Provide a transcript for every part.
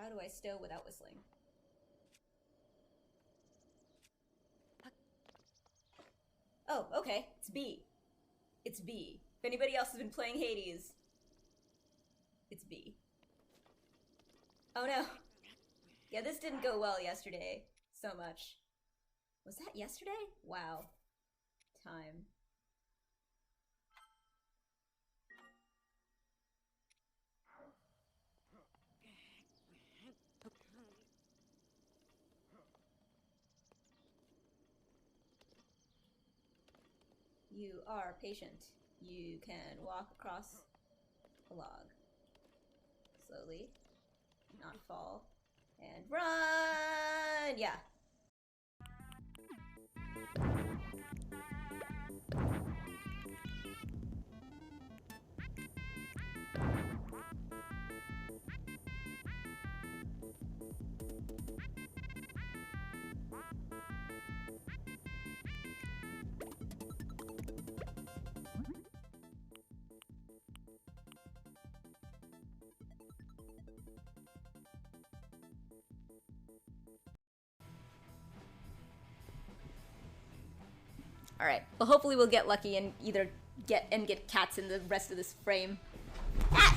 How do I stow without whistling? Oh, okay. It's B. It's B. If anybody else has been playing Hades, it's B. Oh no. Yeah, this didn't go well yesterday so much. Was that yesterday? Wow. Time. You are patient. You can walk across a log. Slowly. Not fall. And run! Yeah. Alright, well hopefully we'll get lucky and either get cats in the rest of this frame. Ah!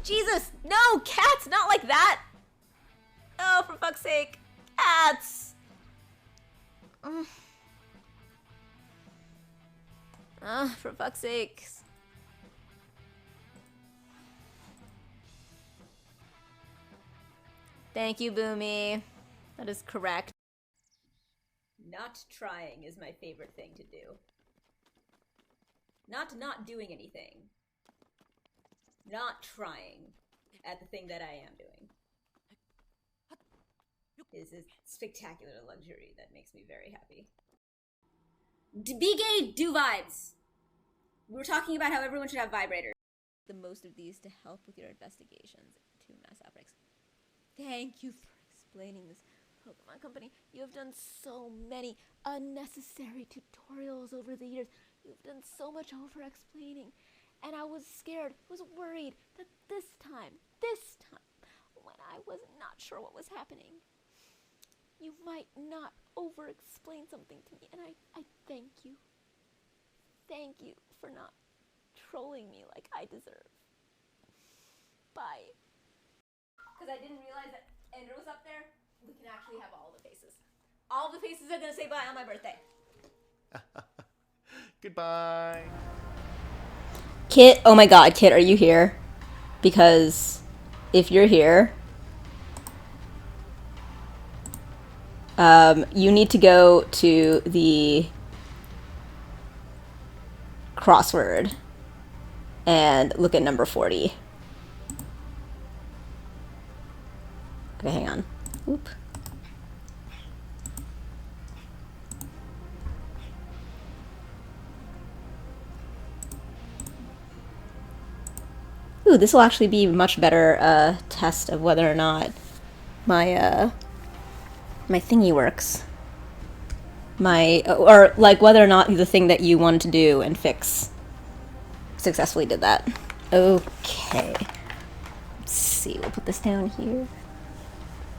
Jesus! No! Cats! Not like that! Oh, for fuck's sake. Cats! For fuck's sake. Thank you, Boomy. That is correct. Not trying is my favorite thing to do. Not doing anything. Not trying at the thing that I am doing. Is a spectacular luxury that makes me very happy. Be gay, do vibes! We were talking about how everyone should have vibrators. The most of these to help with your investigations into mass outbreaks. Thank you for explaining this. Pokemon Company, you have done so many unnecessary tutorials over the years. You've done so much over-explaining. And I was scared, was worried that this time, when I was not sure what was happening, you might not over-explain something to me. And I thank you. Thank you for not trolling me like I deserve. Bye. Because I didn't realize that Ender was up there. We can actually have all the faces. All the faces are gonna say bye on my birthday. Goodbye. Kit, oh my god, Kit, are you here? Because if you're here, you need to go to the crossword and look at number 40. Okay, hang on. Oop. Ooh, this will actually be a much better test of whether or not my my thingy works. Or like whether or not the thing that you wanted to do and fix successfully did that. Okay. Let's see, we'll put this down here.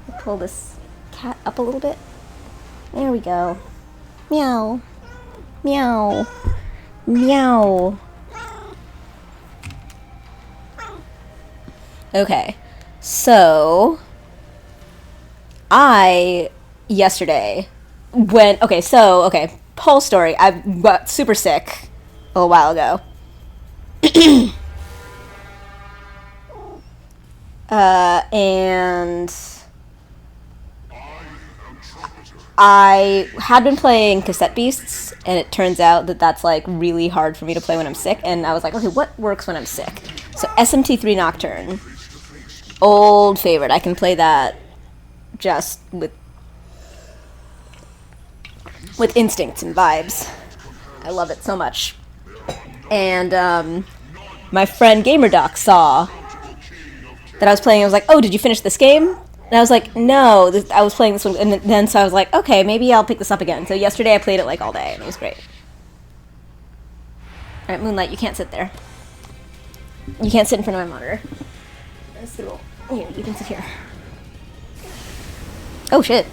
We'll pull this cat up a little bit. There we go. Meow. Meow. Meow. Okay. So yesterday whole story. I got super sick a little while ago. And I had been playing Cassette Beasts, and it turns out that that's like really hard for me to play when I'm sick, and I was like, okay, what works when I'm sick? So SMT3 Nocturne, old favorite. I can play that just with instincts and vibes. I love it so much. And my friend GamerDoc saw that I was playing. I was like, oh, did you finish this game? And I was like, no, I was playing this one. And then so I was like, okay, maybe I'll pick this up again. So yesterday I played it like all day, and it was great. All right, Moonlight, you can't sit there. You can't sit in front of my monitor. That's the rule. Here, you can sit here. Oh shit.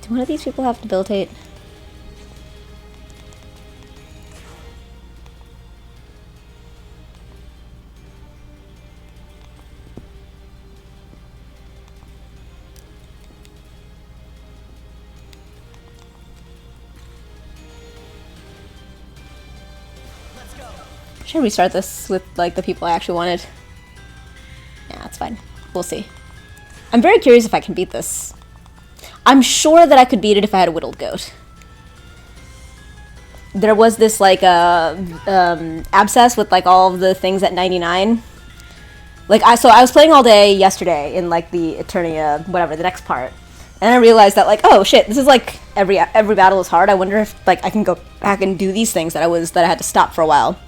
Do one of these people have debilitate? Should I restart this with, like, the people I actually wanted? Yeah, that's fine. We'll see. I'm very curious if I can beat this. I'm sure that I could beat it if I had a whittled goat. There was this, like, abscess with, like, all of the things at 99. Like, so I was playing all day yesterday in, like, the Eternia, whatever, the next part. And I realized that, like, oh, shit, this is, like, every battle is hard. I wonder if, like, I can go back and do these things that I had to stop for a while.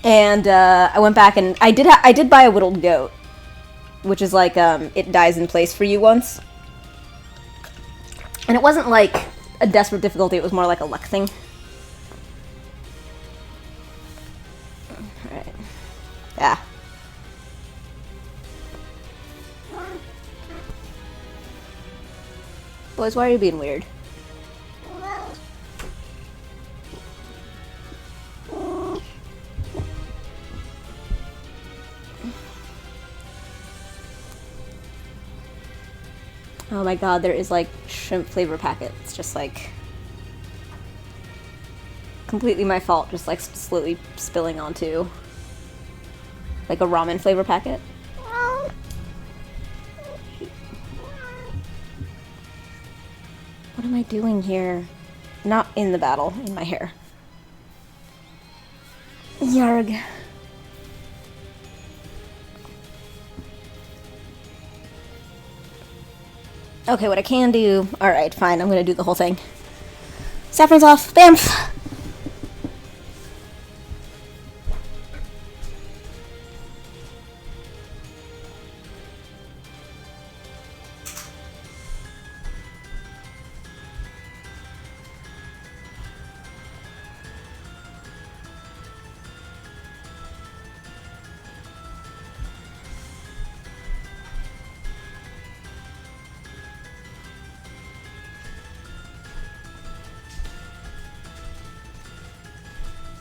And I went back and I did buy a whittled goat, which is like it dies in place for you once, and it wasn't like a desperate difficulty. It was more like a luck thing. All right, yeah. Boys, why are you being weird? Oh my god, there is like shrimp flavor packet. It's just like completely my fault, just like slowly spilling onto like a ramen flavor packet. What am I doing here? Not in the battle, in my hair. Yarg. Okay, what I can do... Alright, fine, I'm gonna do the whole thing. Saffron's off. Bamf!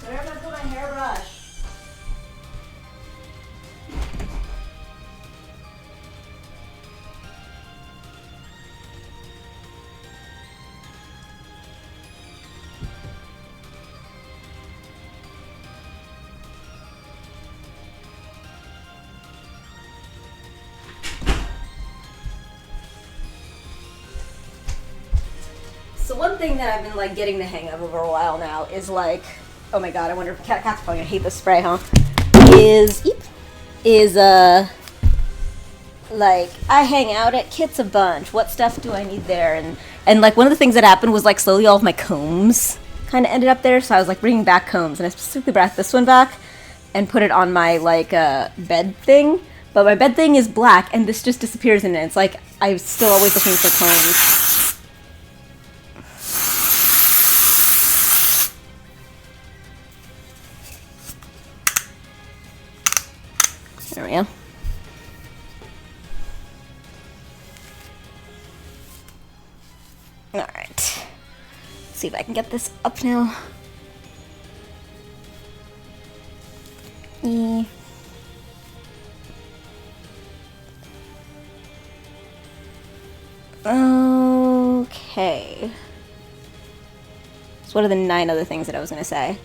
Where's my hairbrush? So one thing that I've been like getting the hang of over a while now is like, oh my god, I wonder if cat's probably gonna hate this spray, huh? Like I hang out at Kit's a bunch. What stuff do I need there? And like one of the things that happened was like slowly all of my combs kind of ended up there. So I was like bringing back combs, and I specifically brought this one back and put it on my like bed thing. But my bed thing is black, and this just disappears in it. It's like I'm still always looking for combs. There we go. Alright. See if I can get this up now. Okay. So what are the 9 other things that I was going to say?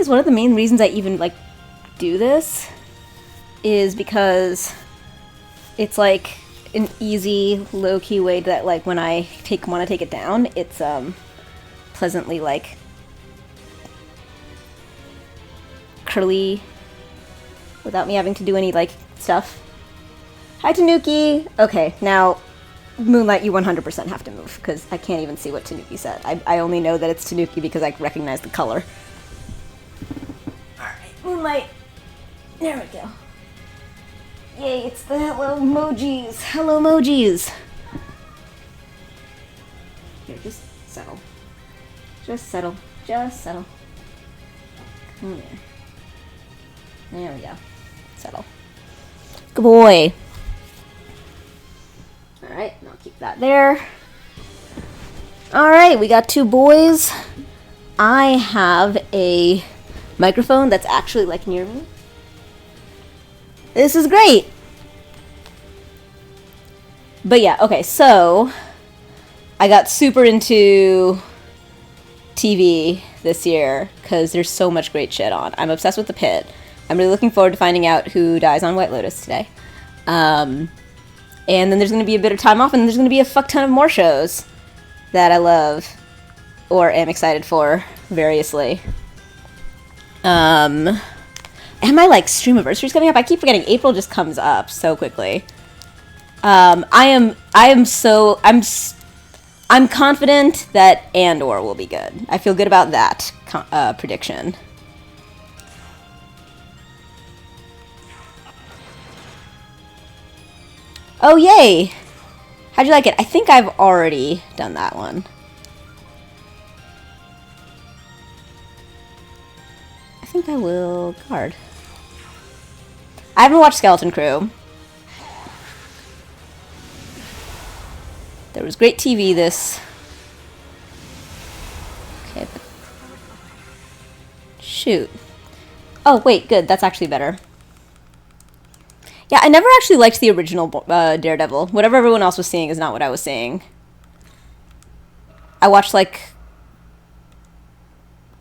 is one of the main reasons I even, like, do this is because it's, like, an easy, low-key way that, like, when I want to take it down, it's, pleasantly, like, curly without me having to do any, like, stuff. Hi, Tanuki! Okay, now, Moonlight, you 100% have to move, because I can't even see what Tanuki said. I only know that it's Tanuki because I recognize the color. Alright, Moonlight. There we go. Yay, it's the hello emojis. Hello emojis. Here, just settle. Just settle. Just settle. Come here. There we go. Settle. Good boy. Alright, and I'll keep that there. Alright, we got 2 boys. I have a microphone that's actually, like, near me. This is great! But yeah, okay, so I got super into TV this year because there's so much great shit on. I'm obsessed with The Pit. I'm really looking forward to finding out who dies on White Lotus today. And then there's going to be a bit of time off, and there's going to be a fuck ton of more shows that I love or am excited for variously. And my, like, streamiversary's coming up. I keep forgetting April just comes up so quickly. I'm confident that Andor will be good. I feel good about that prediction. Oh, yay! How'd you like it? I think I've already done that one. I think I will guard. I haven't watched Skeleton Crew. There was great TV this... Okay. Shoot. Oh, wait, good. That's actually better. Yeah, I never actually liked the original Daredevil. Whatever everyone else was seeing is not what I was seeing. I watched, like,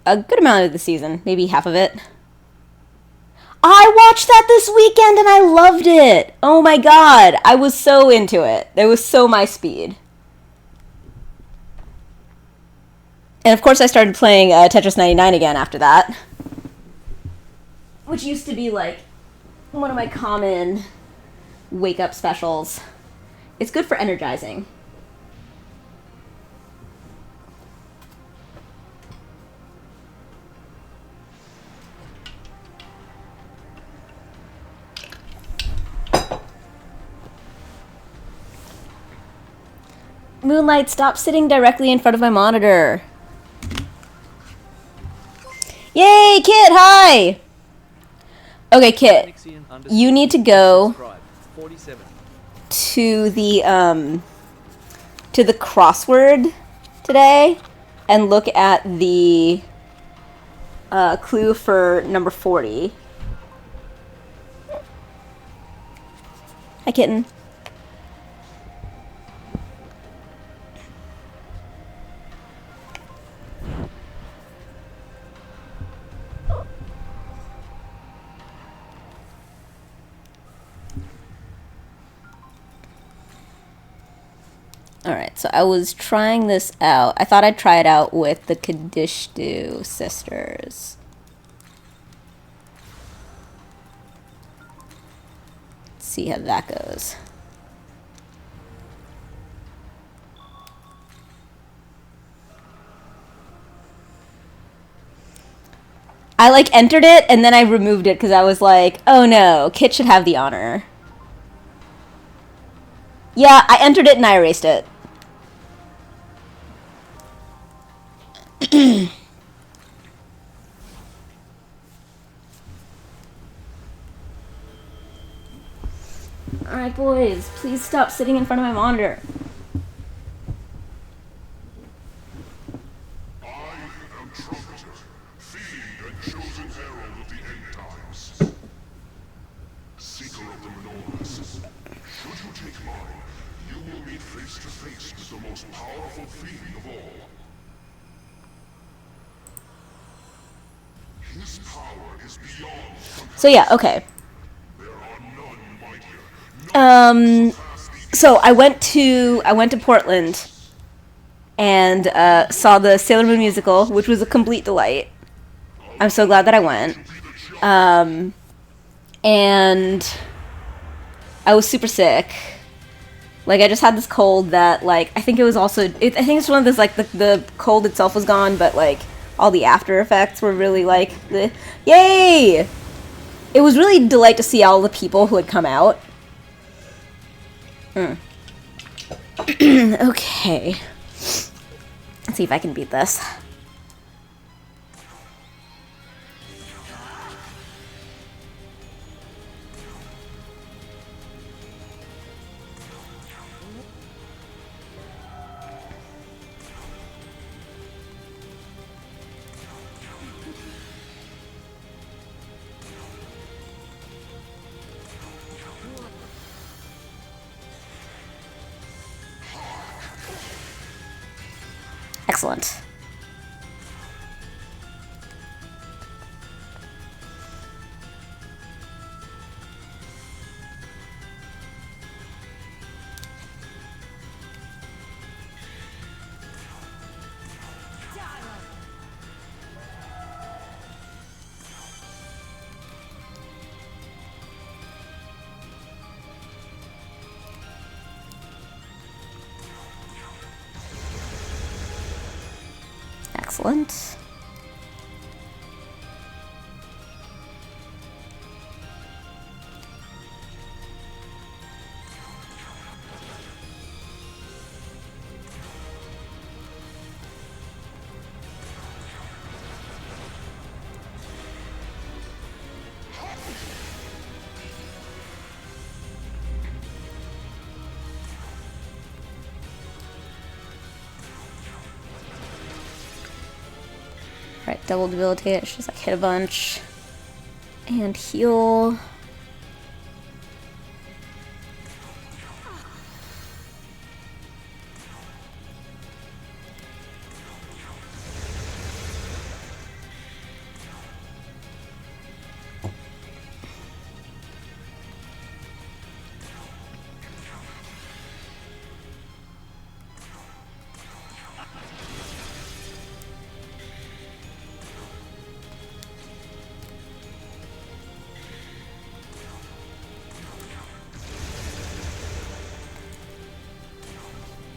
a good amount of the season. Maybe half of it. I watched that this weekend and I loved it! Oh my god! I was so into it. It was so my speed. And of course I started playing Tetris 99 again after that. Which used to be, like, one of my common wake-up specials. It's good for energizing. Moonlight, stop sitting directly in front of my monitor. Yay, Kit, hi! Okay, Kit, you need to go to the crossword today and look at the clue for number 40. Hi, kitten. Alright, so I was trying this out. I thought I'd try it out with the Kadishtu sisters. Let's see how that goes. I, like, entered it, and then I removed it because I was like, oh no, Kit should have the honor. Yeah, I entered it and I erased it. Alright, boys, please stop sitting in front of my monitor. I am Trumpeter, fiend and chosen herald of the end times. Seeker of the menorahs. Should you take mine, you will meet face to face with the most powerful fiend of all. His So yeah, okay. So I went to Portland and saw the Sailor Moon musical, which was a complete delight. I'm so glad that I went. And I was super sick. Like I just had this cold that like I think it was also I think it's one of those like the cold itself was gone, but like all the after effects were really like the yay. It was really a delight to see all the people who had come out. Okay. Let's see if I can beat this. Excellent. Excellent. Right, double debilitate. She's like hit a bunch. And heal.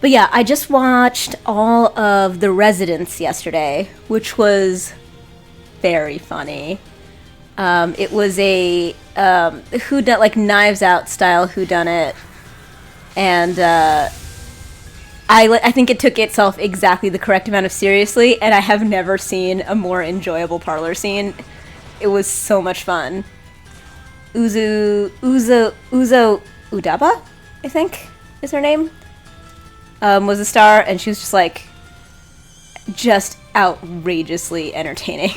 But yeah, I just watched all of The Residents yesterday, which was very funny. It was a whodunit, like Knives Out style whodunit, and I think it took itself exactly the correct amount of seriously, and I have never seen a more enjoyable parlor scene. It was so much fun. Uzo Udaba, I think is her name. Was a star, and she was just outrageously entertaining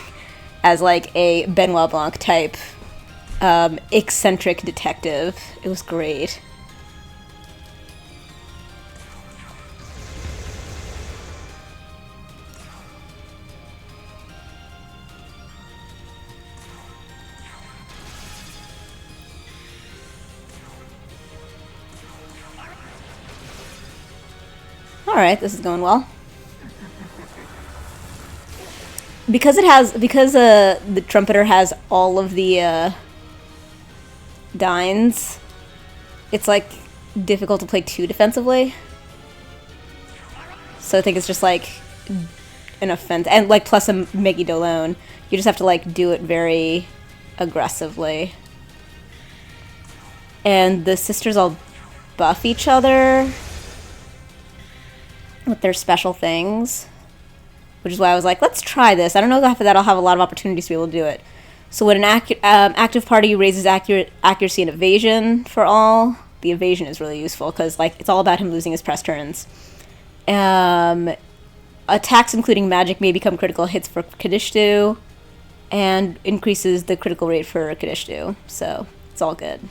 as like a Benoit Blanc type eccentric detective. It was great. Alright, this is going well. Because the trumpeter has all of the dines, it's like difficult to play too defensively. So I think it's just like an offense, and like plus a Meggy Dolone, you just have to like do it very aggressively. And the sisters all buff each other with their special things, which is why I was like, let's try this. I don't know if after that I'll have a lot of opportunities to be able to do it. So when an active party raises accuracy and evasion for all, the evasion is really useful because like it's all about him losing his press turns. Attacks including magic may become critical hits for Kadishtu, and increases the critical rate for Kadishtu. So it's all good.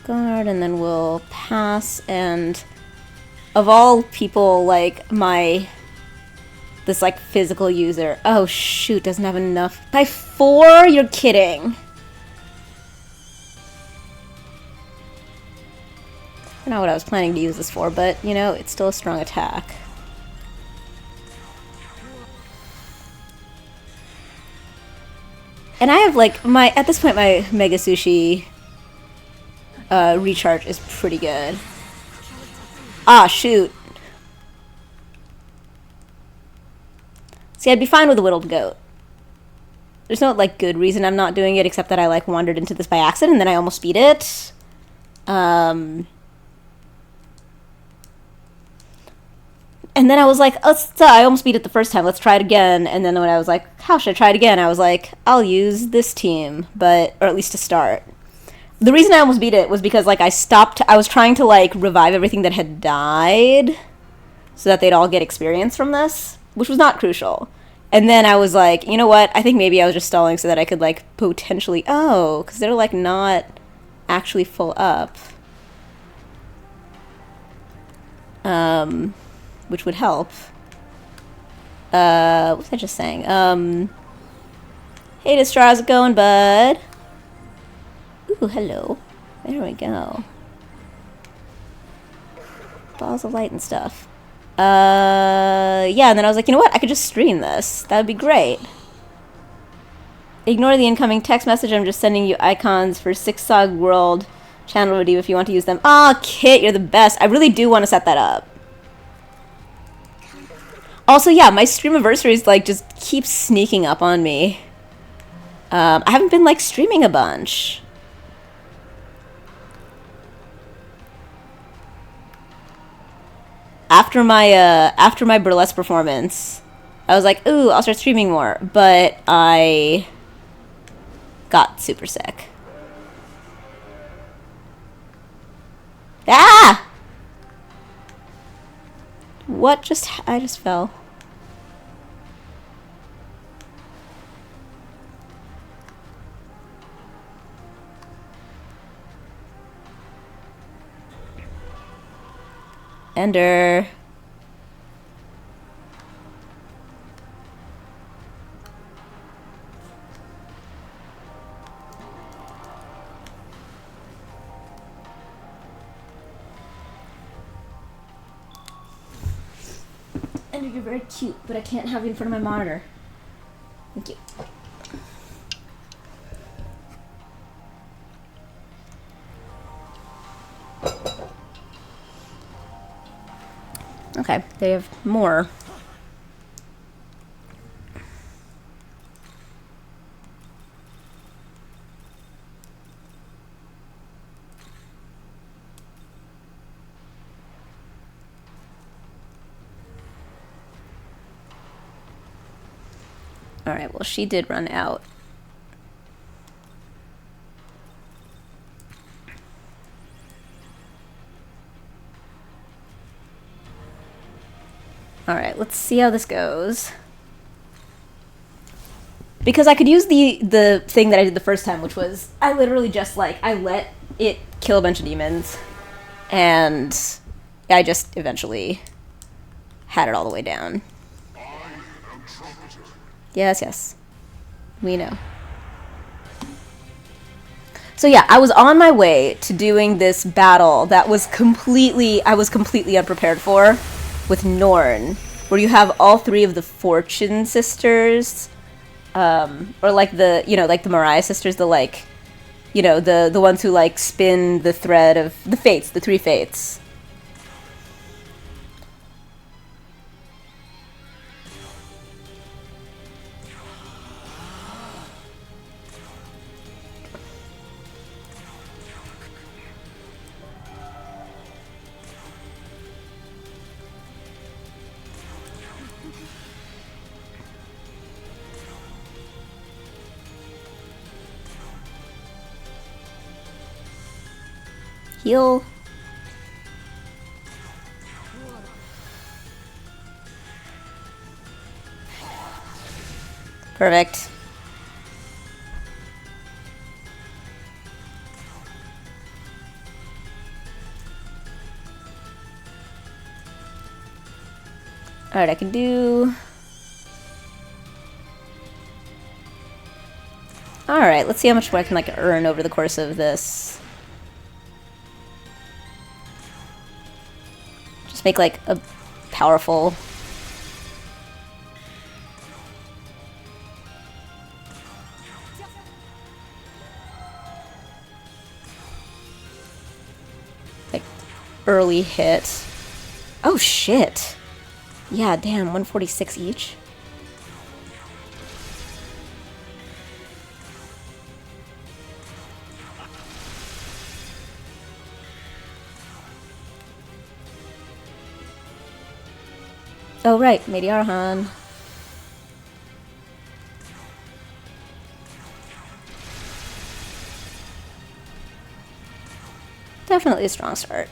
guard, and then we'll pass, and of all people, like, this, like, physical user. Oh, shoot, doesn't have enough. By 4? You're kidding. I don't know what I was planning to use this for, but, you know, it's still a strong attack. And I have, like, at this point, my Mega Sushi recharge is pretty good. Ah, shoot. See, I'd be fine with a Whittled Goat. There's no, like, good reason I'm not doing it, except that I, like, wandered into this by accident, and then I almost beat it. And then I was like, I almost beat it the first time, let's try it again. And then when I was like, how should I try it again? I was like, I'll use this team, or at least to start. The reason I almost beat it was because, like, I was trying to, like, revive everything that had died so that they'd all get experience from this, which was not crucial. And then I was like, you know what? I think maybe I was just stalling so that I could, like, potentially, because they're, like, not actually full up. Which would help. What was I just saying? Hey, Destra, how's it going, bud? Ooh, hello. There we go. Balls of light and stuff. Yeah, and then I was like, you know what? I could just stream this. That would be great. Ignore the incoming text message. I'm just sending you icons for 6SOG World channel redeem if you want to use them. Aw, Kit, you're the best. I really do want to set that up. Also, yeah, my stream anniversaries, like, just keep sneaking up on me. I haven't been, like, streaming a bunch. After my burlesque performance, I was like, ooh, I'll start streaming more. But I got super sick. Ah! What I just fell. Ender. Ender, you're very cute, but I can't have you in front of my monitor. Thank you. Okay, they have more. Alright, well, she did run out. Alright, let's see how this goes. Because I could use the thing that I did the first time, which was, I literally just, like, I let it kill a bunch of demons, and I just eventually had it all the way down. Yes, yes. We know. So yeah, I was on my way to doing this battle that was I was completely unprepared for, with Norn, where you have all 3 of the Fortune sisters, or like like the Mariah sisters, the like, the ones who like spin the thread of the fates, the 3 fates. Heal. Perfect. Alright, I can do... Alright, let's see how much more I can, like, earn over the course of this. Just make, like, a powerful... like, early hit. Oh, shit! Yeah, damn, 146 each? Oh, right, Mediarhan. Definitely a strong start.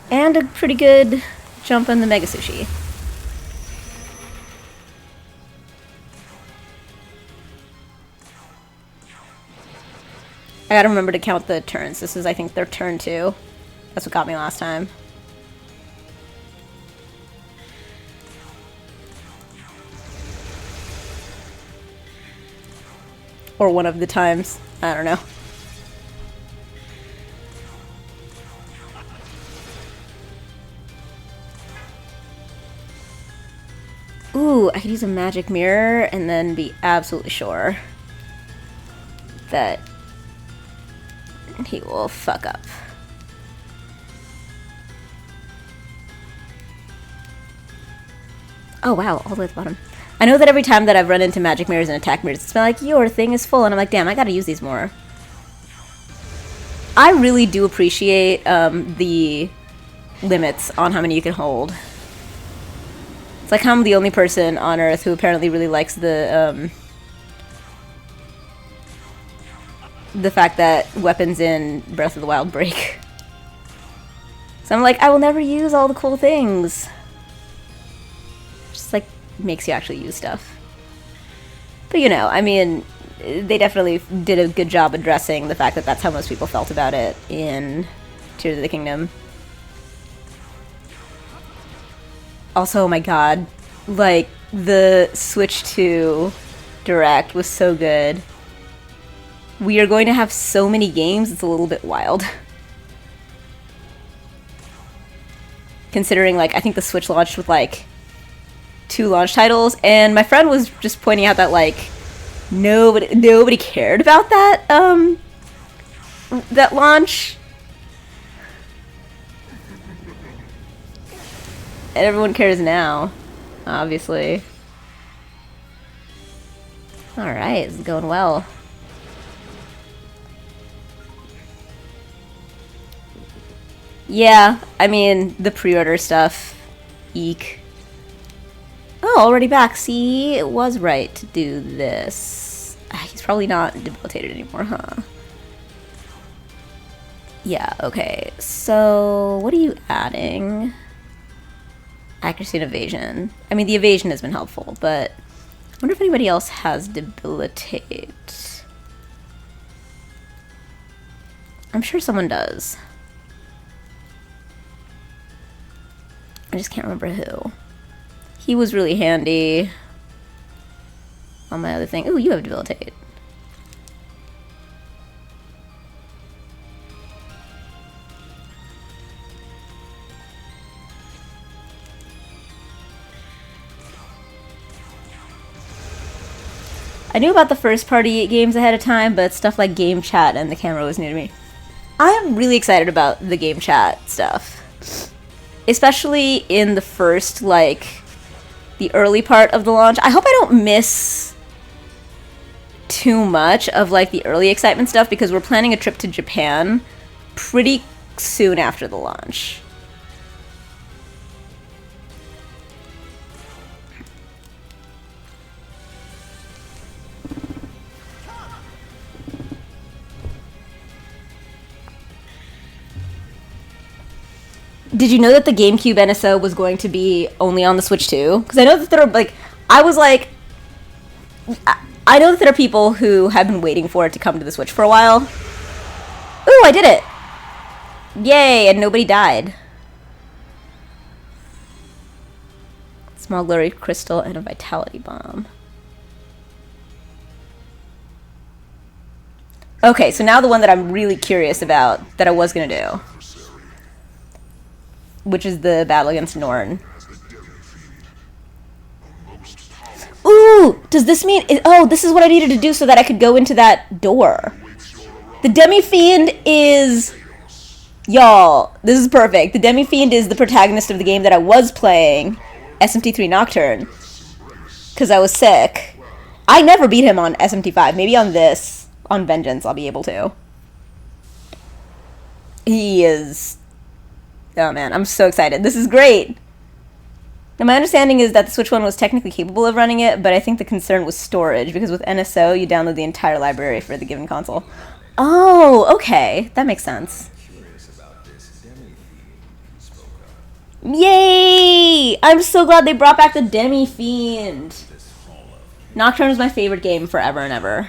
And a pretty good jump in the Mega Sushi. I gotta remember to count the turns. This is, I think, their turn 2. That's what got me last time. Or one of the times. I don't know. Ooh, I could use a magic mirror and then be absolutely sure that he will fuck up. Oh wow, all the way at the bottom. I know that every time that I've run into magic mirrors and attack mirrors, it's been like, your thing is full, and I'm like, damn, I gotta use these more. I really do appreciate the limits on how many you can hold. It's like I'm the only person on Earth who apparently really likes the fact that weapons in Breath of the Wild break. So I'm like, I will never use all the cool things. Just like makes you actually use stuff. But you know, I mean, they definitely did a good job addressing the fact that that's how most people felt about it in Tears of the Kingdom. Also, oh my god, like, the Switch 2 Direct was so good. We are going to have so many games, it's a little bit wild. Considering, like, I think the Switch launched with, like, 2 launch titles, and my friend was just pointing out that, like, nobody cared about that, that launch. And everyone cares now, obviously. Alright, this is going well. Yeah, I mean, the pre-order stuff. Eek. Oh, already back. See, it was right to do this. He's probably not debilitated anymore, huh? Yeah, okay. So, what are you adding? Accuracy and evasion. I mean, the evasion has been helpful, but I wonder if anybody else has debilitate. I'm sure someone does. I just can't remember who. He was really handy on my other thing. Ooh, you have debilitate. I knew about the first party games ahead of time, but stuff like game chat and the camera was new to me. I am really excited about the game chat stuff. Especially in the first, like, the early part of the launch. I hope I don't miss too much of, like, the early excitement stuff, because we're planning a trip to Japan pretty soon after the launch. Did you know that the GameCube NSO was going to be only on the Switch too? Because I know that there are, like, I was like, I know that there are people who have been waiting for it to come to the Switch for a while. Ooh, I did it! Yay, and nobody died. Small glowing crystal and a vitality bomb. Okay, so now the one that I'm really curious about, that I was gonna do. Which is the battle against Norn. Ooh! Does this mean... Oh, this is what I needed to do so that I could go into that door. The Demi-Fiend is... Y'all, this is perfect. The Demi-Fiend is the protagonist of the game that I was playing, SMT3 Nocturne, because I was sick. I never beat him on SMT5. Maybe on this, on Vengeance, I'll be able to. He is... Oh man, I'm so excited. This is great! Now, my understanding is that the Switch One was technically capable of running it, but I think the concern was storage, because with NSO, you download the entire library for the given console. Oh, okay. That makes sense. Yay! I'm so glad they brought back the Demi-Fiend. Nocturne is my favorite game forever and ever.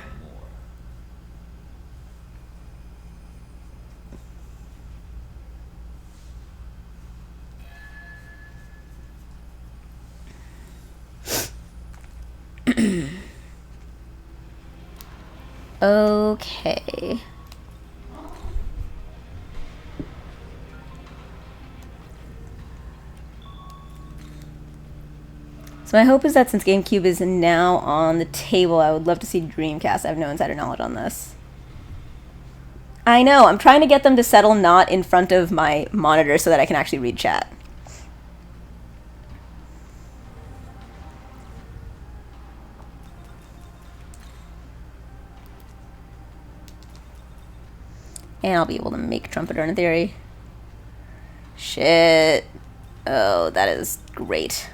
Okay. So my hope is that since GameCube is now on the table, I would love to see Dreamcast. I have no insider knowledge on this. I know, I'm trying to get them to settle not in front of my monitor so that I can actually read chat. And I'll be able to make Trumpeter in theory. Shit. Oh, that is great.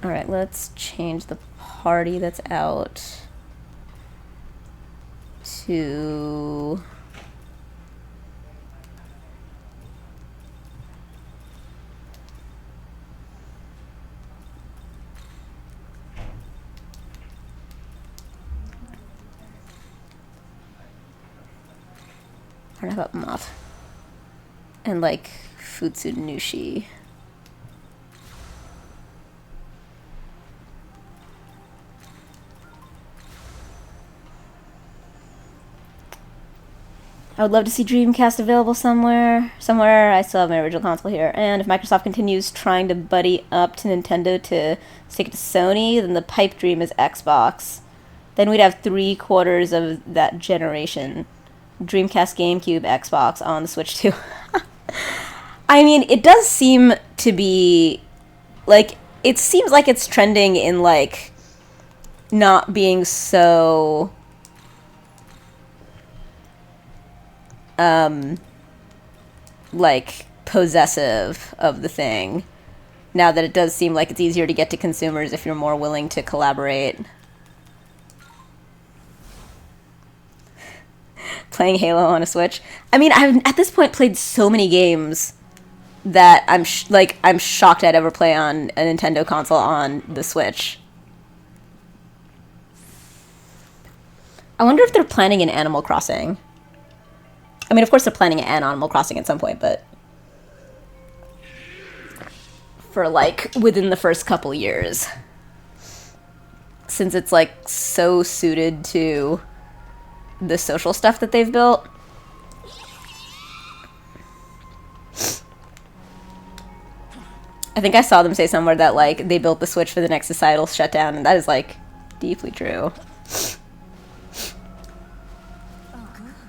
Alright, let's change the party that's out to... I don't know about Moth. And like Futsunushi. I would love to see Dreamcast available somewhere. I still have my original console here. And if Microsoft continues trying to buddy up to Nintendo to stick it to Sony, then the pipe dream is Xbox. Then we'd have 3/4 of that generation. Dreamcast, GameCube, Xbox on the Switch too. I mean, it does seem to be, like, it seems like it's trending in, like, not being so... like, possessive of the thing. Now that it does seem like it's easier to get to consumers if you're more willing to collaborate. Playing Halo on a Switch. I mean, I've at this point played so many games that I'm shocked I'd ever play on a Nintendo console on the Switch. I wonder if they're planning an Animal Crossing. I mean, of course they're planning an Animal Crossing at some point, but for, like, within the first couple years. Since it's, like, so suited to the social stuff that they've built. I think I saw them say somewhere that, like, they built the Switch for the next societal shutdown, and that is, like, deeply true.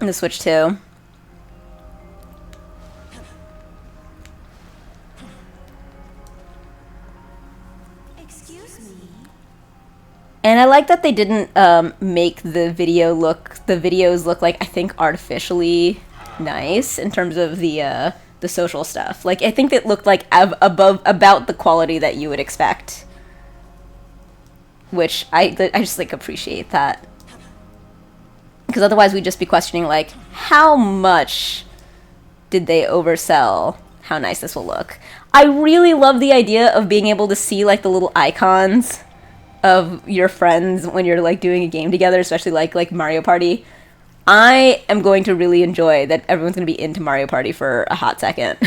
And the Switch 2. And I like that they didn't make the videos look like, I think, artificially nice in terms of the social stuff. Like, I think it looked like about the quality that you would expect, which I just, like, appreciate that, because otherwise we'd just be questioning, like, how much did they oversell how nice this will look. I really love the idea of being able to see, like, the little icons of your friends when you're like doing a game together, especially like Mario Party. I am going to really enjoy that everyone's going to be into Mario Party for a hot second.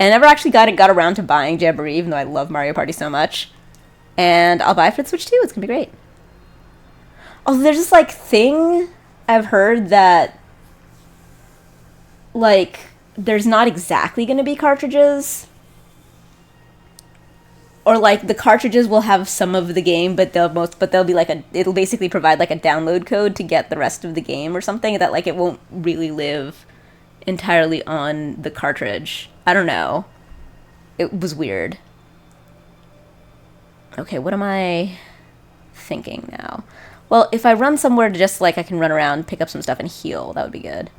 And I never actually got around to buying Jamboree, even though I love Mario Party so much. And I'll buy it for the Switch too. It's going to be great. Oh, there's this like thing I've heard that like there's not exactly going to be cartridges. Or like the cartridges will have some of the game, but they'll be like it'll basically provide like a download code to get the rest of the game or something, that like it won't really live entirely on the cartridge. I don't know. It was weird. Okay, what am I thinking now? Well, if I run somewhere to just like I can run around, pick up some stuff and heal, that would be good.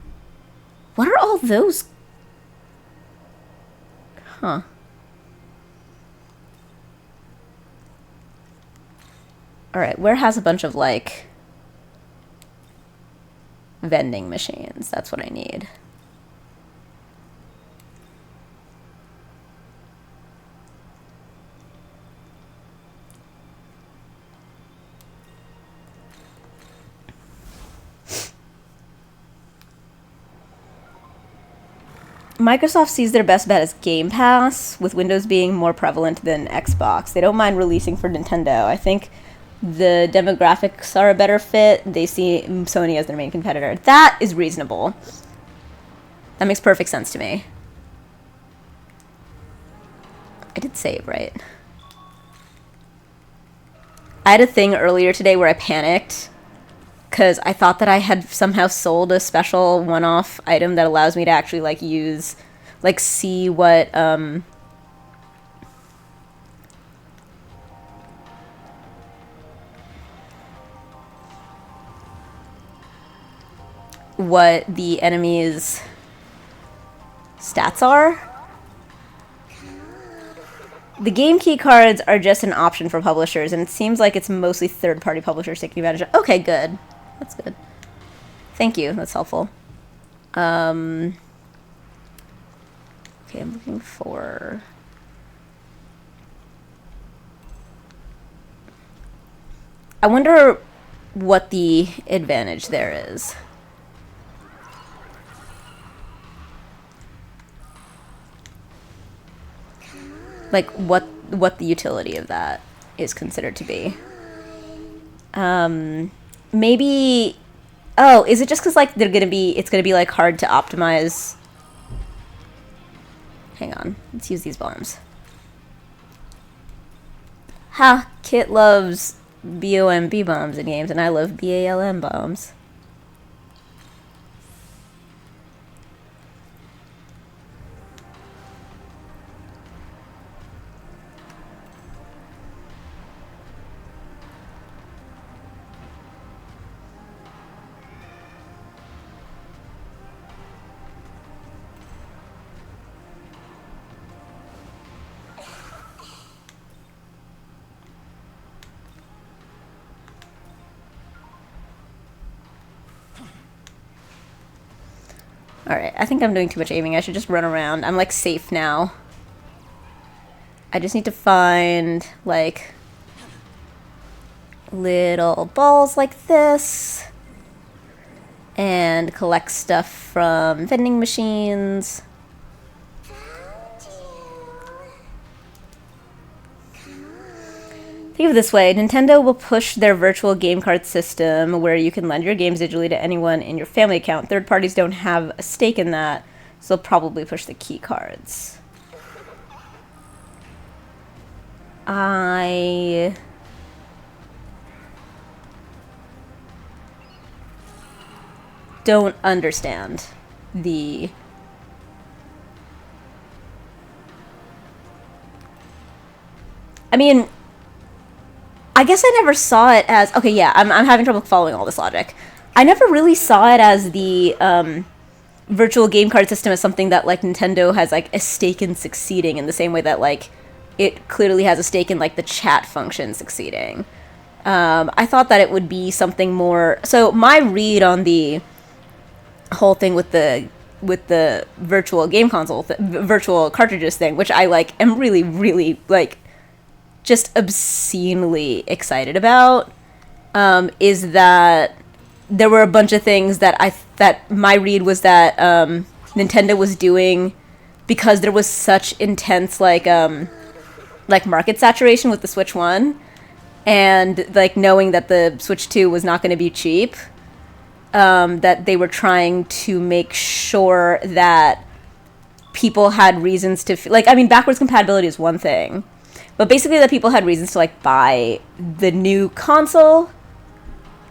What are all those? Huh. Alright, where has a bunch of, like, vending machines? That's what I need. Microsoft sees their best bet as Game Pass, with Windows being more prevalent than Xbox. They don't mind releasing for Nintendo. I think the demographics are a better fit. They see Sony as their main competitor. That is reasonable. That makes perfect sense to me. I did save, right? I had a thing earlier today where I panicked because I thought that I had somehow sold a special one-off item that allows me to actually, like, use, like, see what, what the enemy's stats are. The game key cards are just an option for publishers, and it seems like it's mostly third-party publishers taking advantage of. Okay, good. That's good. Thank you. That's helpful. Okay, I'm looking for... I wonder what the advantage there is. Like, what the utility of that is considered to be. Maybe... Oh, is it just because, like, it's gonna be, like, hard to optimize... Hang on. Let's use these bombs. Ha! Kit loves BOMB bombs in games, and I love BALM bombs. Alright, I think I'm doing too much aiming. I should just run around. I'm, like, safe now. I just need to find, like, little balls like this. And collect stuff from vending machines. Think of it this way, Nintendo will push their virtual game card system where you can lend your games digitally to anyone in your family account. Third parties don't have a stake in that, so they'll probably push the key cards. I don't understand the... I mean... I guess I never saw it as... Okay, yeah, I'm having trouble following all this logic. I never really saw it as the virtual game card system as something that, like, Nintendo has, like, a stake in succeeding in the same way that, like, it clearly has a stake in, like, the chat function succeeding. I thought that it would be something more... So, my read on the whole thing with the virtual game console... virtual cartridges thing, which I, like, am really, really, like... just obscenely excited about is that there were a bunch of things that my read was that Nintendo was doing because there was such intense like market saturation with the Switch 1 and like knowing that the Switch 2 was not going to be cheap, that they were trying to make sure that people had reasons to like, I mean, backwards compatibility is one thing, but basically that people had reasons to like buy the new console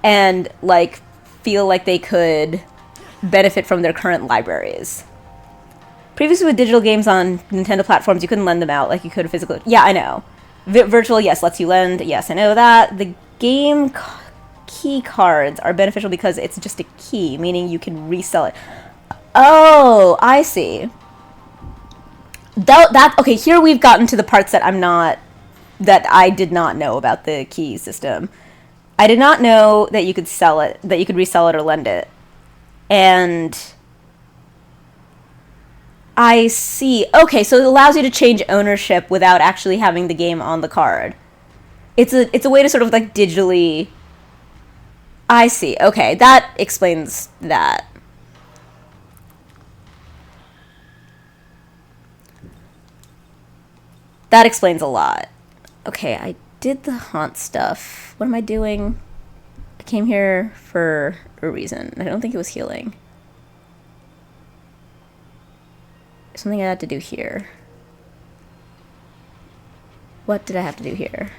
and like feel like they could benefit from their current libraries. Previously with digital games on Nintendo platforms, you couldn't lend them out like you could a physical. Yeah, I know. Virtual, yes, lets you lend. Yes, I know that. The game key cards are beneficial because it's just a key, meaning you can resell it. Oh, I see. That okay, here we've gotten to the parts that I did not know about the key system. I did not know that you could sell it, that you could resell it or lend it. And I see. Okay, so it allows you to change ownership without actually having the game on the card. It's a way to sort of like digitally. I see. Okay, that explains that. That explains a lot. Okay, I did the haunt stuff. What am I doing? I came here for a reason. I don't think it was healing. Something I had to do here. What did I have to do here?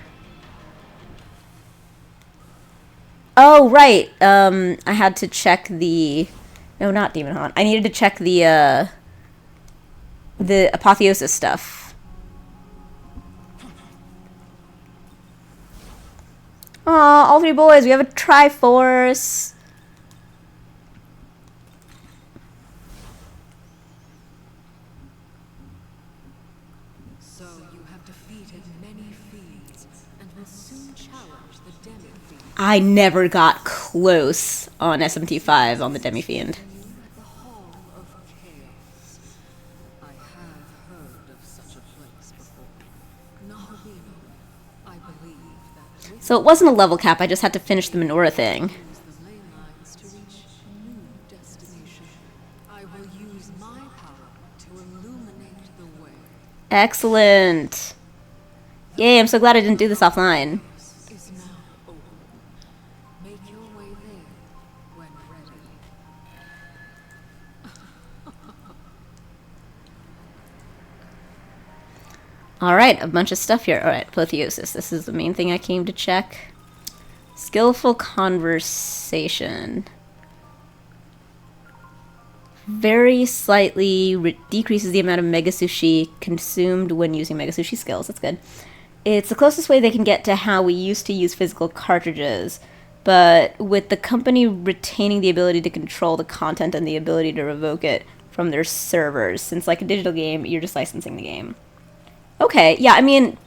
Oh, right. I had to check the... No, not Demon Haunt. I needed to check the Apotheosis stuff. Aw, all three boys. We have a Triforce. So you have defeated many fiends and will soon challenge the Demi-Fiend. I never got close on SMT5 on the Demi-Fiend. The Hall of Chaos. I have heard of such a place before. Nahalino, I believe that So it wasn't a level cap, I just had to finish the Menorah thing. use the ley lines to reach new destination. I will use my power to illuminate the way. Excellent. Yay, I'm so glad I didn't do this offline. Is now open. Make your way there when ready. Alright, a bunch of stuff here. Alright, Apotheosis. This is the main thing I came to check. Skillful conversation. Very slightly decreases the amount of Mega Sushi consumed when using Mega Sushi skills. That's good. It's the closest way they can get to how we used to use physical cartridges, but with the company retaining the ability to control the content and the ability to revoke it from their servers. Since like a digital game, you're just licensing the game. Okay, yeah, I mean,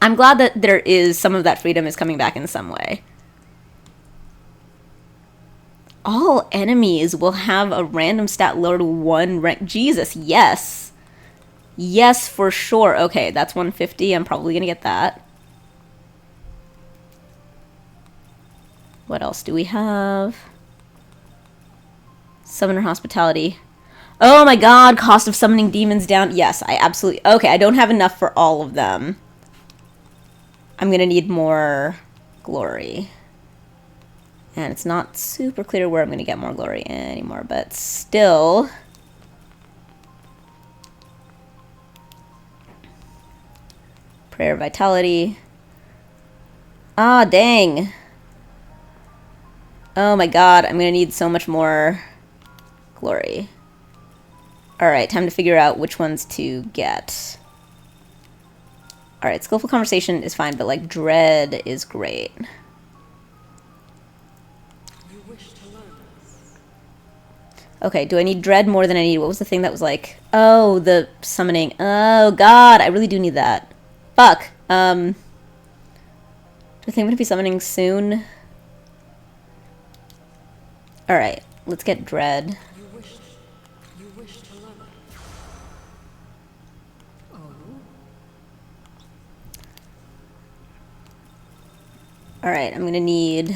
I'm glad that there is some of that freedom is coming back in some way. All enemies will have a random stat lower to 1 rank. Jesus, yes. Yes, for sure. Okay, that's 150. I'm probably going to get that. What else do we have? Summoner Hospitality. Oh my god, cost of summoning demons down. Yes, I absolutely... Okay, I don't have enough for all of them. I'm going to need more glory. And it's not super clear where I'm going to get more glory anymore, but still... Prayer Vitality. Ah, dang. Oh my god, I'm going to need so much more glory. Alright, time to figure out which ones to get. Alright, Skillful Conversation is fine, but like Dread is great. Okay, do I need Dread more than I need? What was the thing that was like... Oh, the summoning. Oh, God, I really do need that. Fuck. Do I think I'm going to be summoning soon? Alright, let's get Dread. You wish to learn. Oh. Alright, I'm gonna need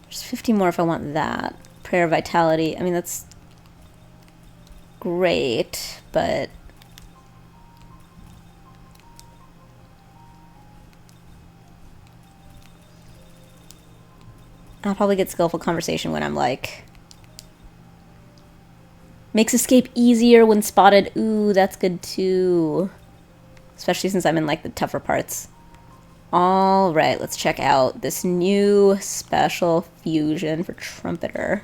just 50 more if I want that. Prayer of Vitality. I mean, that's great, but I'll probably get Skillful Conversation when I'm like, makes escape easier when spotted. Ooh, that's good too. Especially since I'm in like the tougher parts. Alright, let's check out this new special fusion for Trumpeter.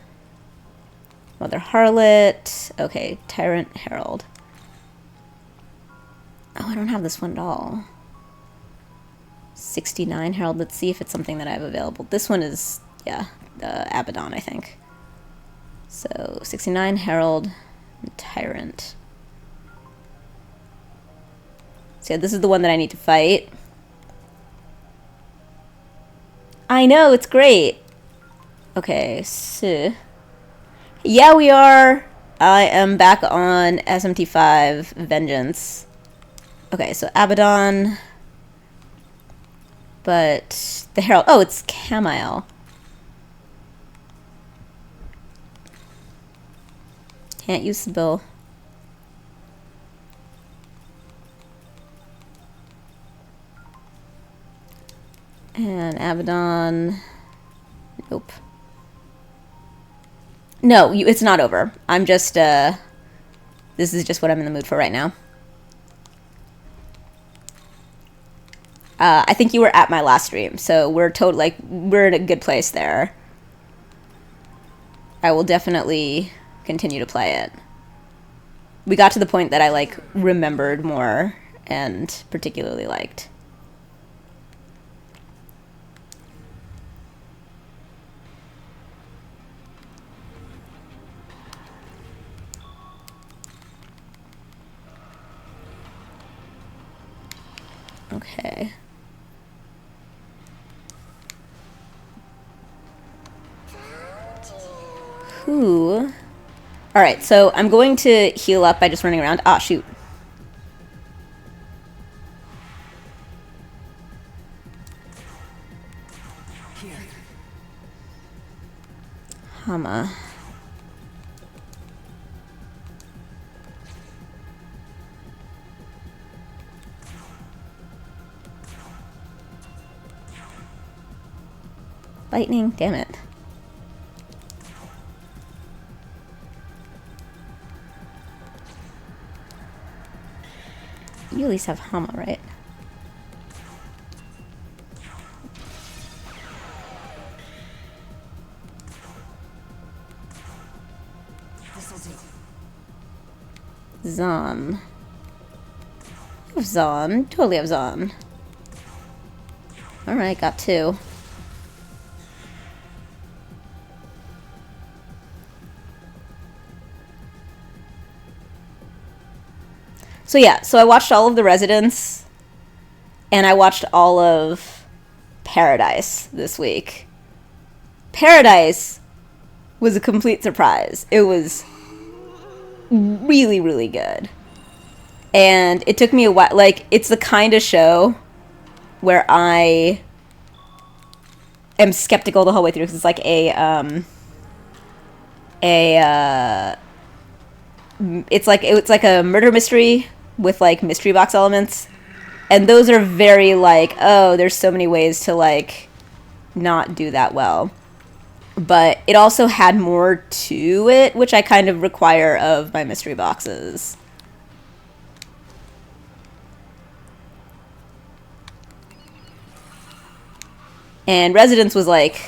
Mother Harlot. Okay, Tyrant Herald. Oh, I don't have this one at all. 69 Herald. Let's see if it's something that I have available. This one is, yeah, Abaddon, I think. So, 69 Herald and Tyrant. So yeah, this is the one that I need to fight. I know, it's great. Okay, so... yeah, we are. I am back on SMT5 Vengeance. Okay, so Abaddon. But the Herald... oh, it's Camille. Can't use the bill. And Abaddon... nope. No, it's not over. I'm just, this is just what I'm in the mood for right now. I think you were at my last stream, so we're we're in a good place there. I will definitely continue to play it. We got to the point that I, like, remembered more and particularly liked. Okay. Who? Alright, so I'm going to heal up by just running around. Ah, shoot. Hama. Lightning, damn it. You at least have Hama, right? Zon. You have Zon. Totally have Zon. Alright, got two. So yeah, so I watched all of The Residents, and I watched all of Paradise this week. Paradise was a complete surprise. It was really, really good. And it took me a while. Like, it's the kind of show where I am skeptical the whole way through, because it's like it's like a murder mystery with, like, mystery box elements. And those are very, like, oh, there's so many ways to, like, not do that well. But it also had more to it, which I kind of require of my mystery boxes. And Residence was, like,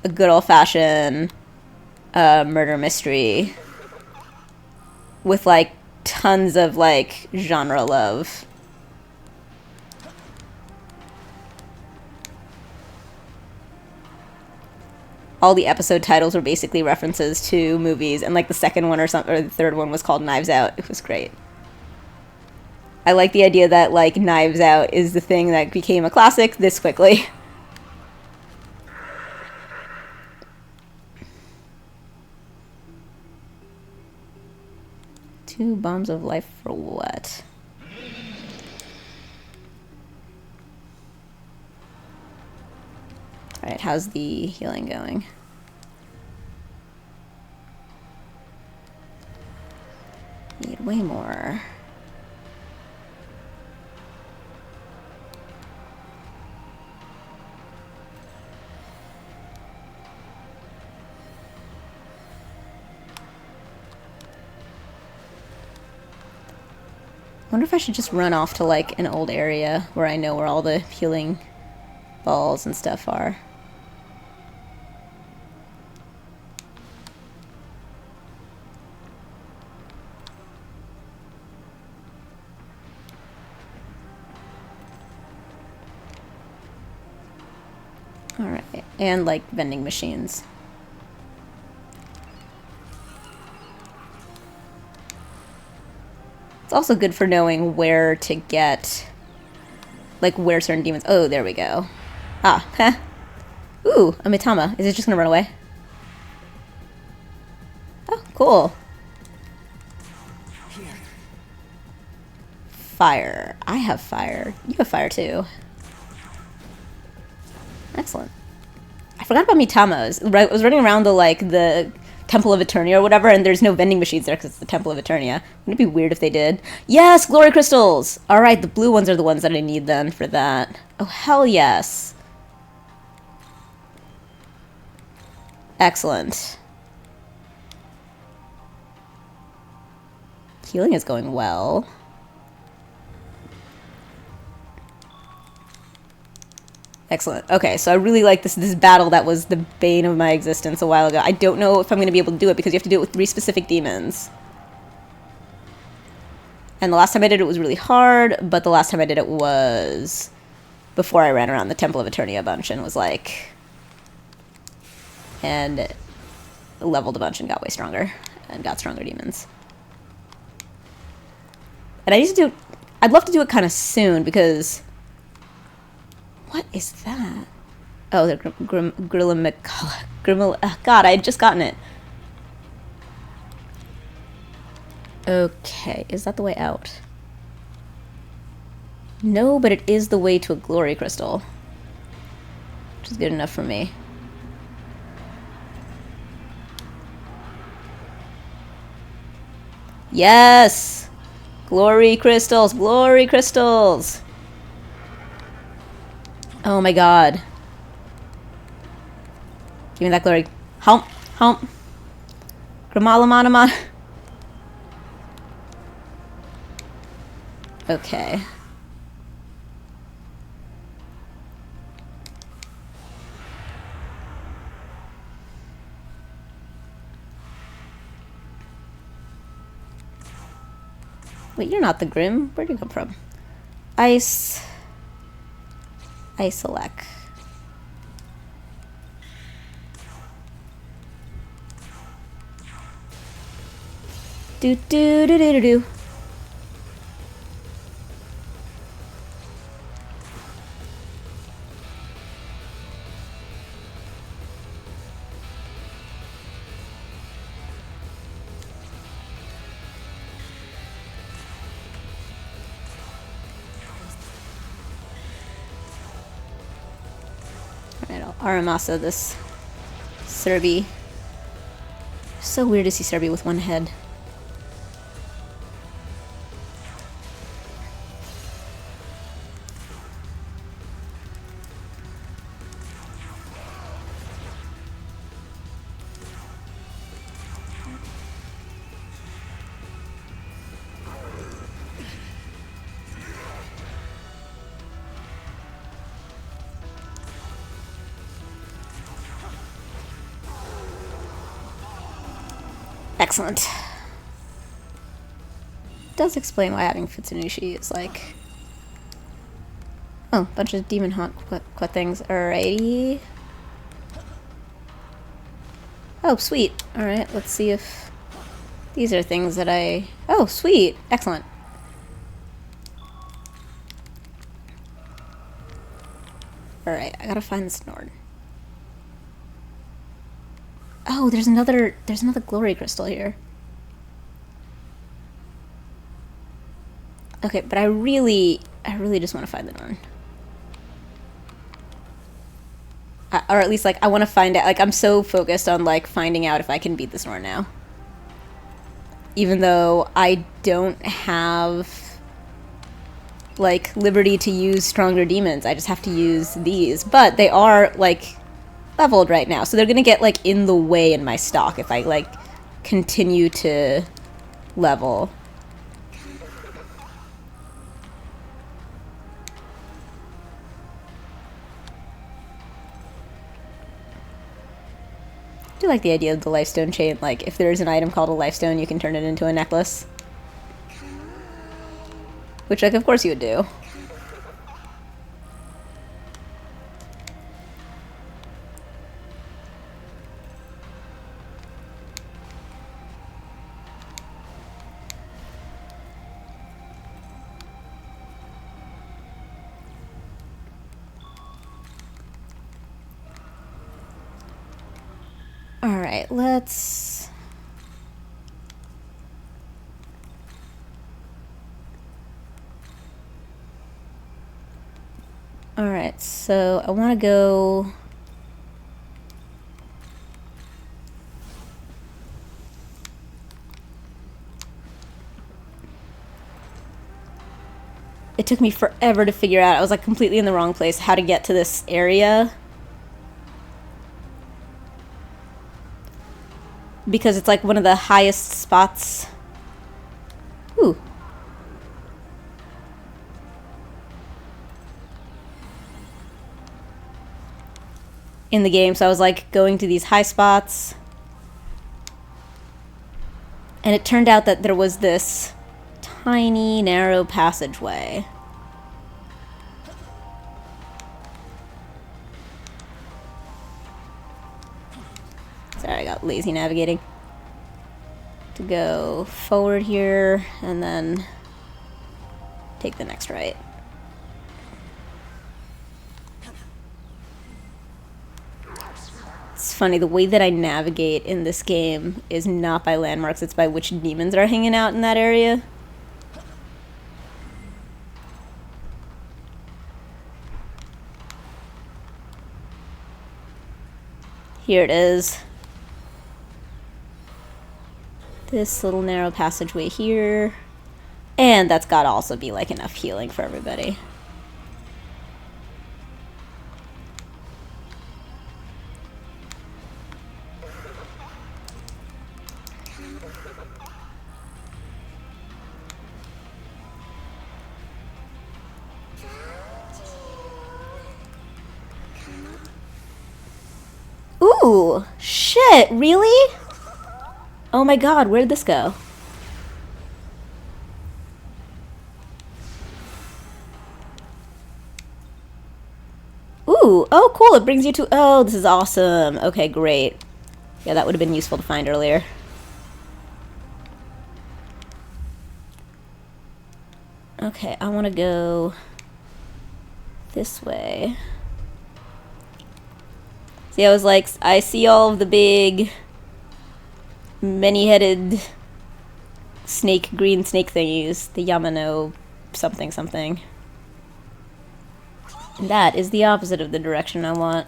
a good old-fashioned murder mystery with, like, tons of, like, genre love. All the episode titles were basically references to movies, and, like, the second one or the third one was called Knives Out. It was great. I like the idea that, like, Knives Out is the thing that became a classic this quickly. Two bombs of life for what? Alright, how's the healing going? Need way more. I wonder if I should just run off to like an old area where I know where all the healing balls and stuff are. Alright, and like vending machines. It's also good for knowing where to get, like, where certain demons... Oh, there we go. Ah, huh. Ooh, a Mitama. Is it just gonna run away? Oh, cool. Fire. I have fire. You have fire, too. Excellent. I forgot about Mitamas. I was running around the Temple of Eternia or whatever, and there's no vending machines there because it's the Temple of Eternia. Wouldn't it be weird if they did? Yes, glory crystals! Alright, the blue ones are the ones that I need then for that. Oh, hell yes. Excellent. Healing is going well. Excellent. Okay, so I really like this battle that was the bane of my existence a while ago. I don't know if I'm going to be able to do it because you have to do it with 3 specific demons. And the last time I did it was really hard, but the last time I did it was before I ran around the Temple of Eternia a bunch and was like... And leveled a bunch and got way stronger. And got stronger demons. And I need to do... I'd love to do it kind of soon because... What is that? Oh, they're Grillim... God, I had just gotten it. Okay, is that the way out? No, but it is the way to a glory crystal. Which is good enough for me. Yes! Glory crystals! Glory crystals! Oh my god. Give me that glory. Hump! Hump! Gramalamanama. Okay. Wait, you're not the Grim. Where'd you come from? Ice. Isolec. Do do do do do do. Alright, I'll Aramasa this Serbi. So weird to see Serbi with one head. Excellent. Does explain why having Futsunushi is like... Oh, bunch of demon haunt things. Alrighty. Oh, sweet. Alright, let's see if... These are things that I... Oh, sweet. Excellent. Alright, I gotta find this Nord. Oh, there's another glory crystal here. Okay, but I really just want to find the Norn. or at least, like, I want to find out, like, I'm so focused on, like, finding out if I can beat this Norn now. Even though I don't have, like, liberty to use stronger demons. I just have to use these. But they are, like, leveled right now. So they're gonna get, like, in the way in my stock if I, like, continue to level. I do like the idea of the lifestone chain. Like, if there's an item called a lifestone, you can turn it into a necklace. Which, like, of course you would do. Alright, let's... Alright, so I want to go... It took me forever to figure out. I was, like, completely in the wrong place how to get to this area. Because it's, like, one of the highest spots. Ooh. In the game, so I was, like, going to these high spots. And it turned out that there was this tiny, narrow passageway. Sorry, I got lazy navigating. To go forward here, and then take the next right. It's funny, the way that I navigate in this game is not by landmarks, it's by which demons are hanging out in that area. Here it is. This little narrow passageway here. And that's gotta also be, like, enough healing for everybody. Ooh! Shit! Really? Oh my god, where'd this go? Ooh! Oh, cool! It brings you to... Oh, this is awesome! Okay, great. Yeah, that would have been useful to find earlier. Okay, I want to go this way. See, I was like, I see all of the big, many-headed snake, green snake thingies. The Yamano something something. And that is the opposite of the direction I want.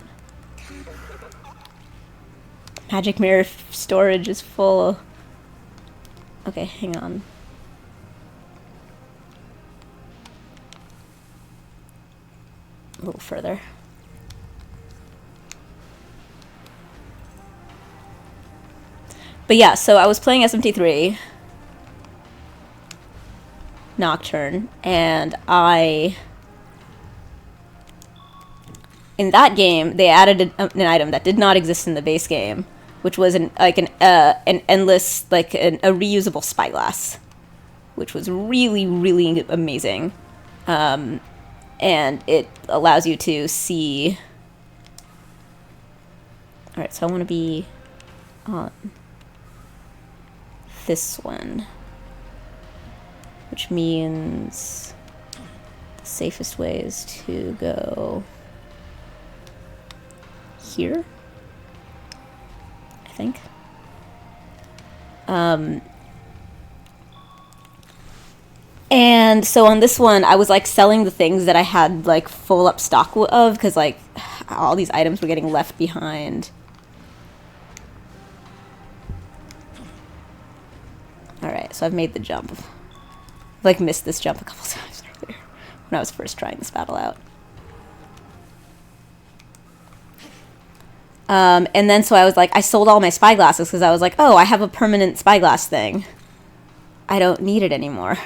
Magic mirror storage is full. Okay, hang on. A little further. But yeah, so I was playing SMT3 Nocturne, and in that game, they added an item that did not exist in the base game, which was an endless, like, a reusable spyglass, which was really, really amazing. And it allows you to see... Alright, so I want to be on this one, which means the safest way is to go here, I think. And so on this one, I was, like, selling the things that I had, like, full up stock of, because, like, all these items were getting left behind. Alright, so I've made the jump. I've, like, missed this jump a couple times earlier when I was first trying this battle out. And then so I was like, I sold all my spyglasses because I was like, oh, I have a permanent spyglass thing. I don't need it anymore.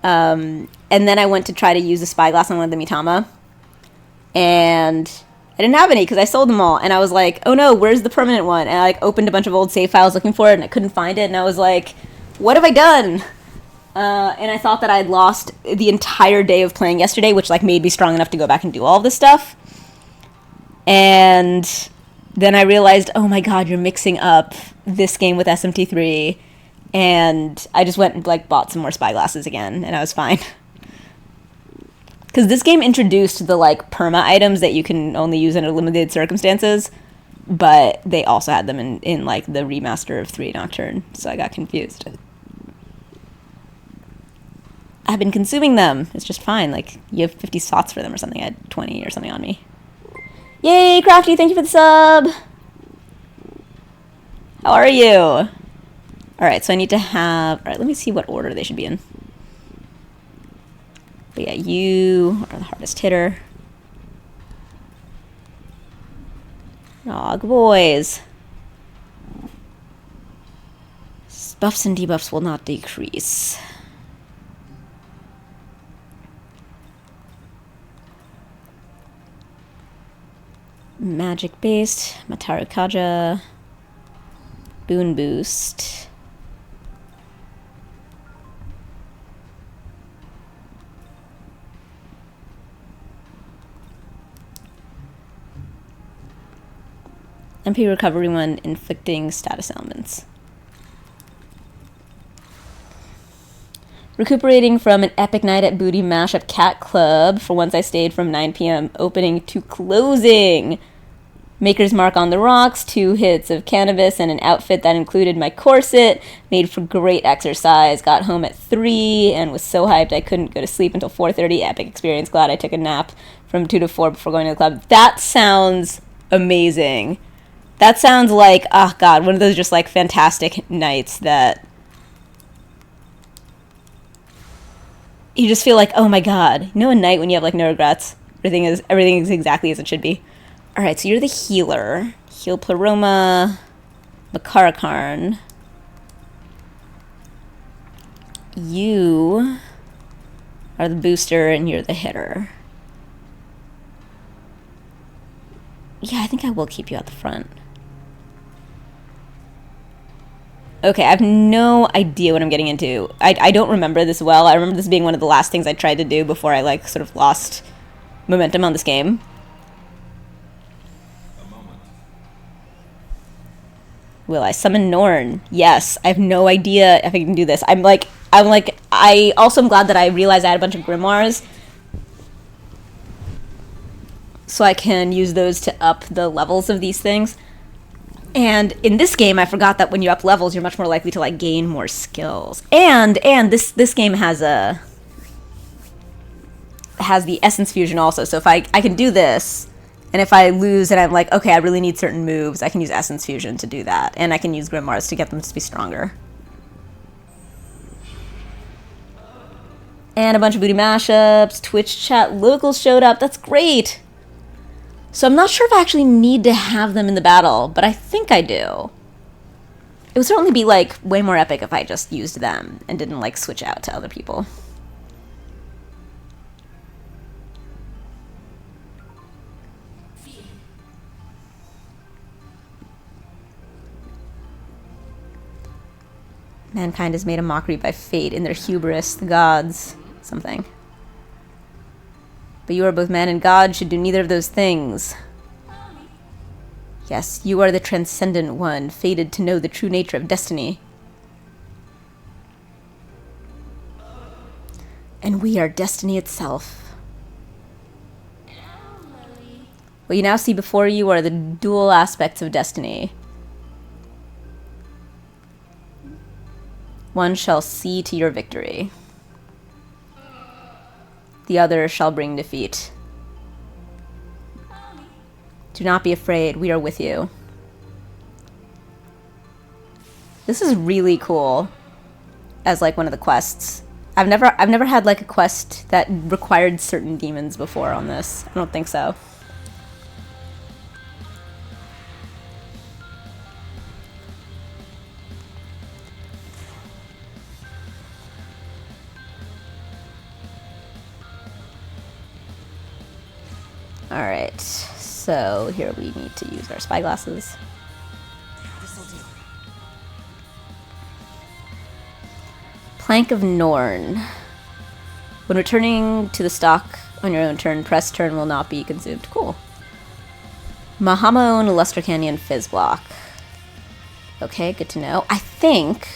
And then I went to try to use the spyglass on one of the Mitama. And I didn't have any because I sold them all. And I was like, oh no, where's the permanent one? And I like opened a bunch of old save files looking for it and I couldn't find it. And I was like, what have I done? And I thought that I'd lost the entire day of playing yesterday, which like made me strong enough to go back and do all of this stuff. And then I realized, oh my god, you're mixing up this game with SMT3. And I just went and like bought some more spyglasses again, and I was fine. Because this game introduced the like perma items that you can only use in limited circumstances, but they also had them in like the remaster of 3 Nocturne, so I got confused. I've been consuming them. It's just fine. Like, you have 50 slots for them or something. I had 20 or something on me. Yay, Crafty, thank you for the sub! How are you? Alright, so I need to have... Alright, let me see what order they should be in. But yeah, you are the hardest hitter. Aw, good boys. Buffs and debuffs will not decrease. Magic based, Mataru Kaja, Boon Boost. MP recovery 1, inflicting status ailments. Recuperating from an epic night at Booty Mashup Cat Club for once I stayed from 9 p.m. opening to closing. Maker's Mark on the Rocks, 2 hits of cannabis, and an outfit that included my corset. Made for great exercise. Got home at 3 and was so hyped I couldn't go to sleep until 4:30. Epic experience. Glad I took a nap from 2 to 4 before going to the club. That sounds amazing. That sounds like, oh god, one of those just like fantastic nights that you just feel like, oh my god. You know, a night when you have like no regrets. Everything is exactly as it should be. Alright, so you're the healer. Heal Pleroma, Makarakarn. You are the booster and you're the hitter. Yeah, I think I will keep you at the front. Okay, I have no idea what I'm getting into. I don't remember this well. I remember this being one of the last things I tried to do before I like sort of lost momentum on this game. Will I summon Norn? Yes. I have no idea if I can do this. I also am glad that I realized I had a bunch of grimoires. So I can use those to up the levels of these things. And in this game, I forgot that when you up levels, you're much more likely to like gain more skills. And this game has the essence fusion also. So if I can do this, and if I lose and I'm like, okay, I really need certain moves, I can use essence fusion to do that. And I can use grimoires to get them to be stronger. And a bunch of booty mashups, Twitch chat locals showed up. That's great. So I'm not sure if I actually need to have them in the battle, but I think I do. It would certainly be like way more epic if I just used them and didn't like switch out to other people. Mankind is made a mockery by fate in their hubris, the gods, something. But you are both man and god, should do neither of those things. Yes, you are the transcendent one, fated to know the true nature of destiny. And we are destiny itself. What you now see before you are the dual aspects of destiny. One shall see to your victory. The other shall bring defeat. Do not be afraid. We are with you. This is really cool as like one of the quests. I've never had like a quest that required certain demons before on this. I don't think so. Alright, so here we need to use our spyglasses. Plank of Norn. When returning to the stock on your own turn, press turn will not be consumed. Cool. Mahamon Luster Canyon Fizz Block. Okay, good to know. I think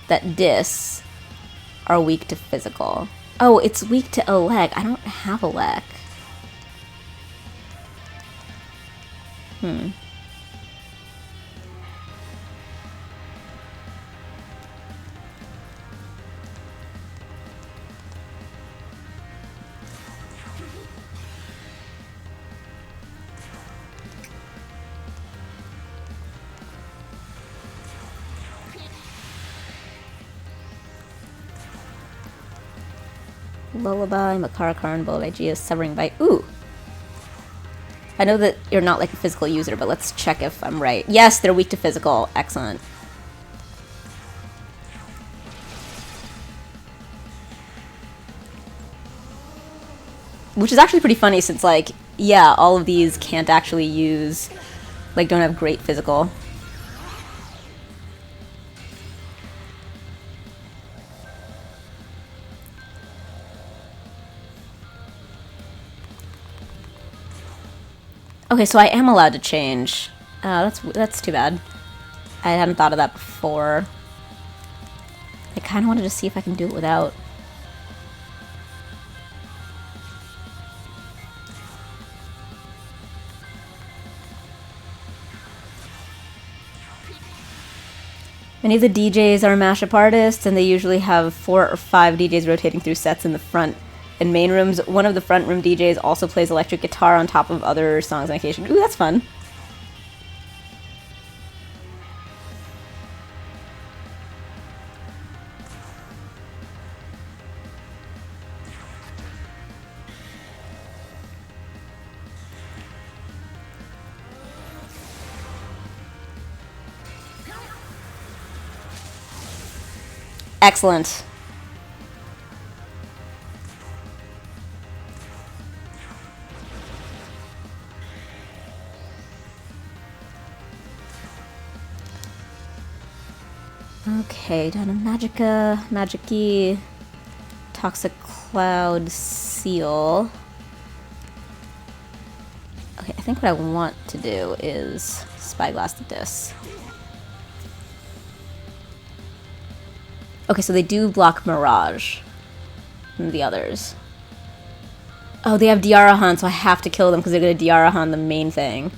that dis are weak to physical. Oh, it's weak to a leg. I don't have a leg. Lullaby, Makara Karn, Bolivagia, Severing Bite. Ooh! I know that you're not like a physical user, but let's check if I'm right. Yes, they're weak to physical. Excellent. Which is actually pretty funny since, like, yeah, all of these can't actually use, like, don't have great physical. Okay, so I am allowed to change. That's too bad. I hadn't thought of that before. I kind of wanted to see if I can do it without. Many of the DJs are mashup artists, and they usually have 4 or 5 DJs rotating through sets in the front and main rooms. One of the front room DJs also plays electric guitar on top of other songs on occasion. Ooh, that's fun. Excellent. Okay, down to Magica, Magic-y, Toxic Cloud, Seal. Okay, I think what I want to do is Spyglass the Dis. Okay, so they do block Mirage and the others. Oh, they have Diarahan, so I have to kill them because they're going to Diarahan the main thing.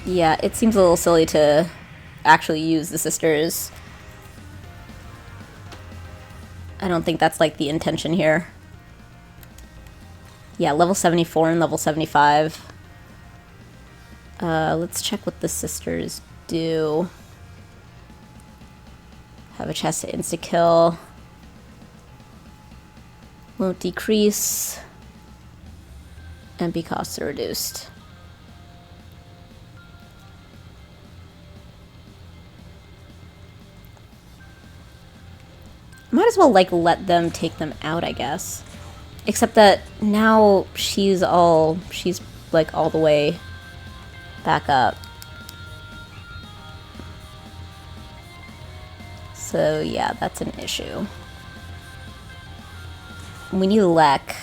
Yeah, it seems a little silly to actually use the sisters. I don't think that's like the intention here. Yeah, level 74 and level 75. Let's check what the sisters do. Have a chance to insta-kill. Won't decrease. MP costs are reduced. Might as well, like, let them take them out, I guess. Except that now she's like all the way back up. So yeah, that's an issue. We need Lek.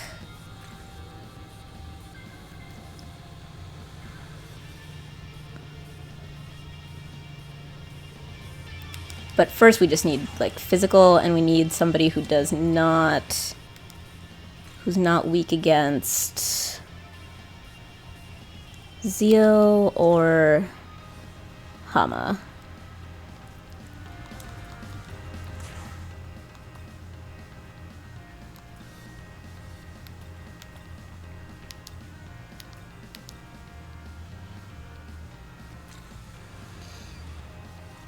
But first we just need like physical, and we need somebody who does not, who's not weak against Zio or Hama.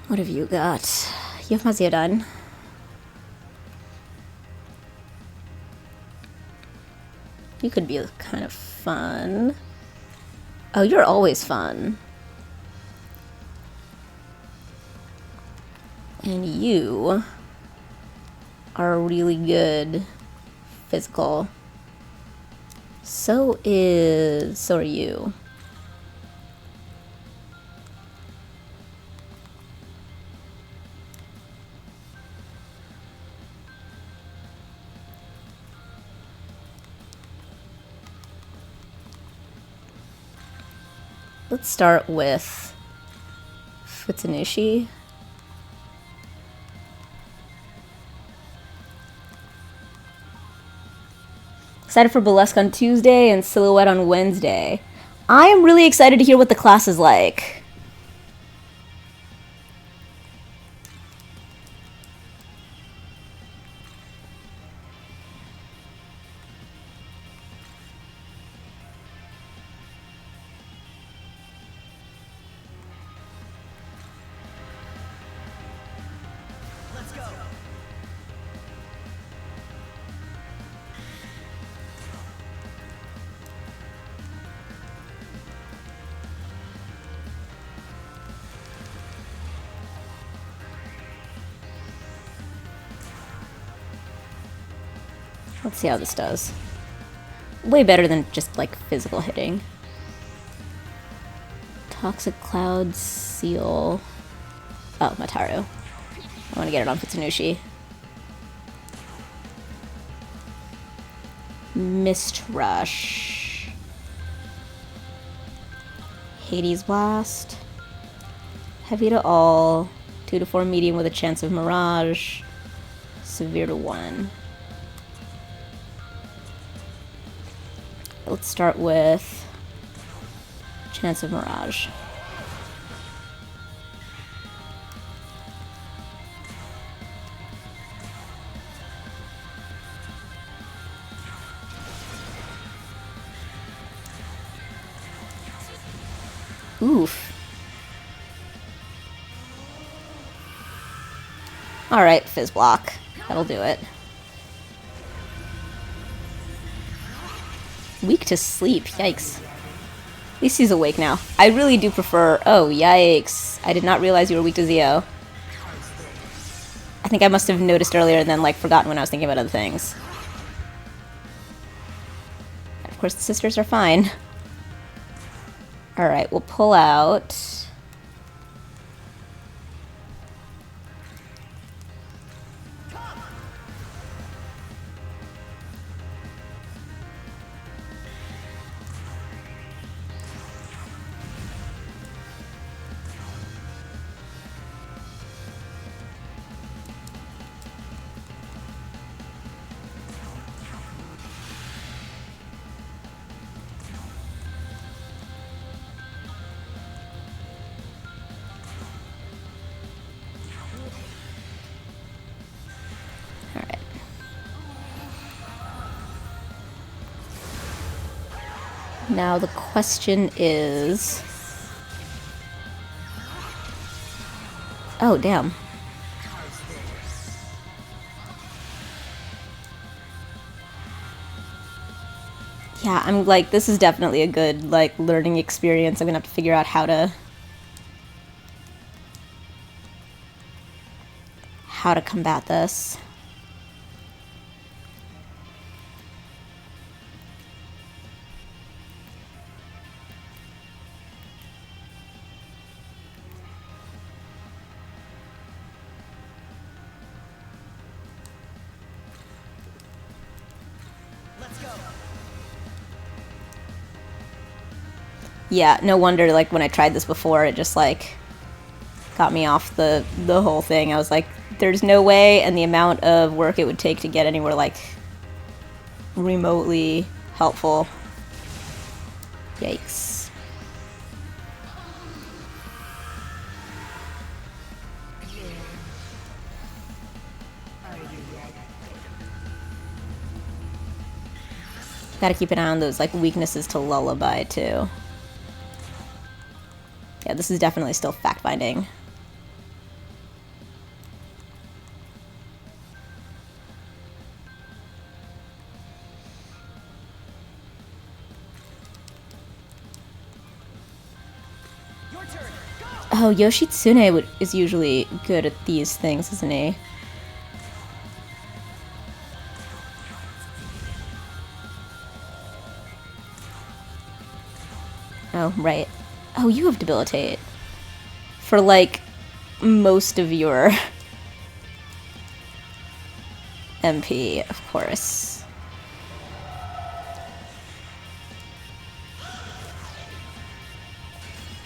What have you got? You have Maziodan. You could be kind of fun. Oh, you're always fun. And you are really good physical. So are you. Let's start with Futsunushi. Excited for Burlesque on Tuesday and Silhouette on Wednesday. I am really excited to hear what the class is like. Let's see how this does. Way better than just like physical hitting. Toxic Cloud Seal. Oh, Mataru. I want to get it on Futsunushi. Mist Rush. Hades Blast. Heavy to all. 2 to 4 medium with a chance of Mirage. Severe to 1. Let's start with chance of Mirage. Oof. Alright, Fizz Block. That'll do it. Weak to sleep. Yikes. At least he's awake now. I really do prefer... Oh, yikes. I did not realize you were weak to Zio. I think I must have noticed earlier and then, like, forgotten when I was thinking about other things. And of course, the sisters are fine. Alright, we'll pull out... Now the question is... Oh, damn. Yeah, I'm like, this is definitely a good, like, learning experience. I'm gonna have to figure out how to combat this. Yeah, no wonder, like, when I tried this before, it just, like, got me off the whole thing. I was like, there's no way, and the amount of work it would take to get anywhere, like, remotely helpful. Yikes. Gotta keep an eye on those, like, weaknesses to Lullaby, too. Yeah, this is definitely still fact-finding. Oh, Yoshitsune is usually good at these things, isn't he? Oh, right. Oh, you have Debilitate. For, like, most of your MP, of course.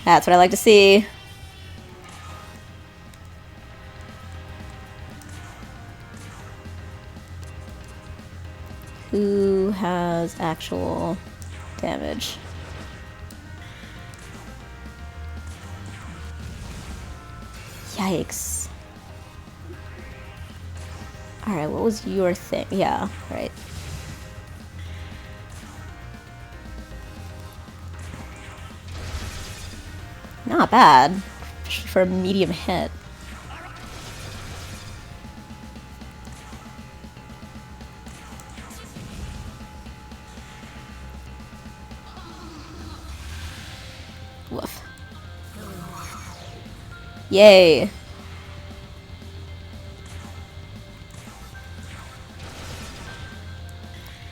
That's what I like to see. Who has actual damage? Yikes. Alright, what was your thing? Yeah, right. Not bad for a medium hit. Woof. Yay.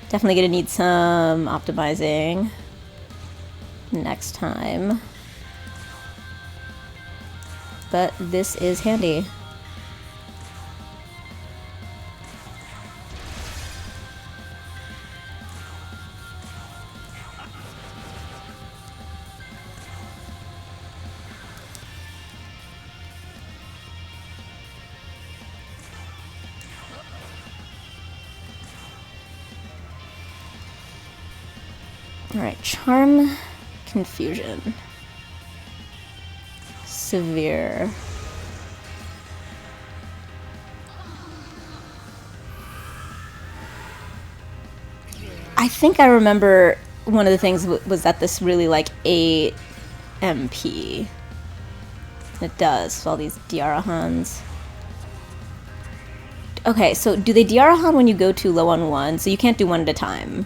Definitely gonna need some optimizing next time. But this is handy. Alright, Charm, Confusion. Severe. I think I remember one of the things was that this really like 8 MP. It does, all these Diarahans. Okay, so do they Diarahan when you go too low on one? So you can't do one at a time.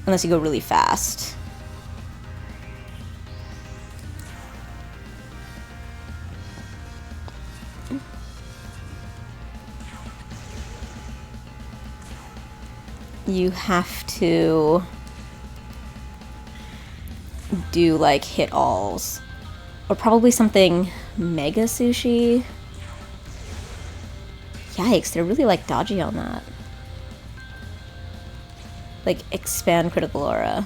Unless you go really fast. You have to do like hit alls. Or probably something Mega Sushi. Yikes, they're really like dodgy on that. Like expand critical aura.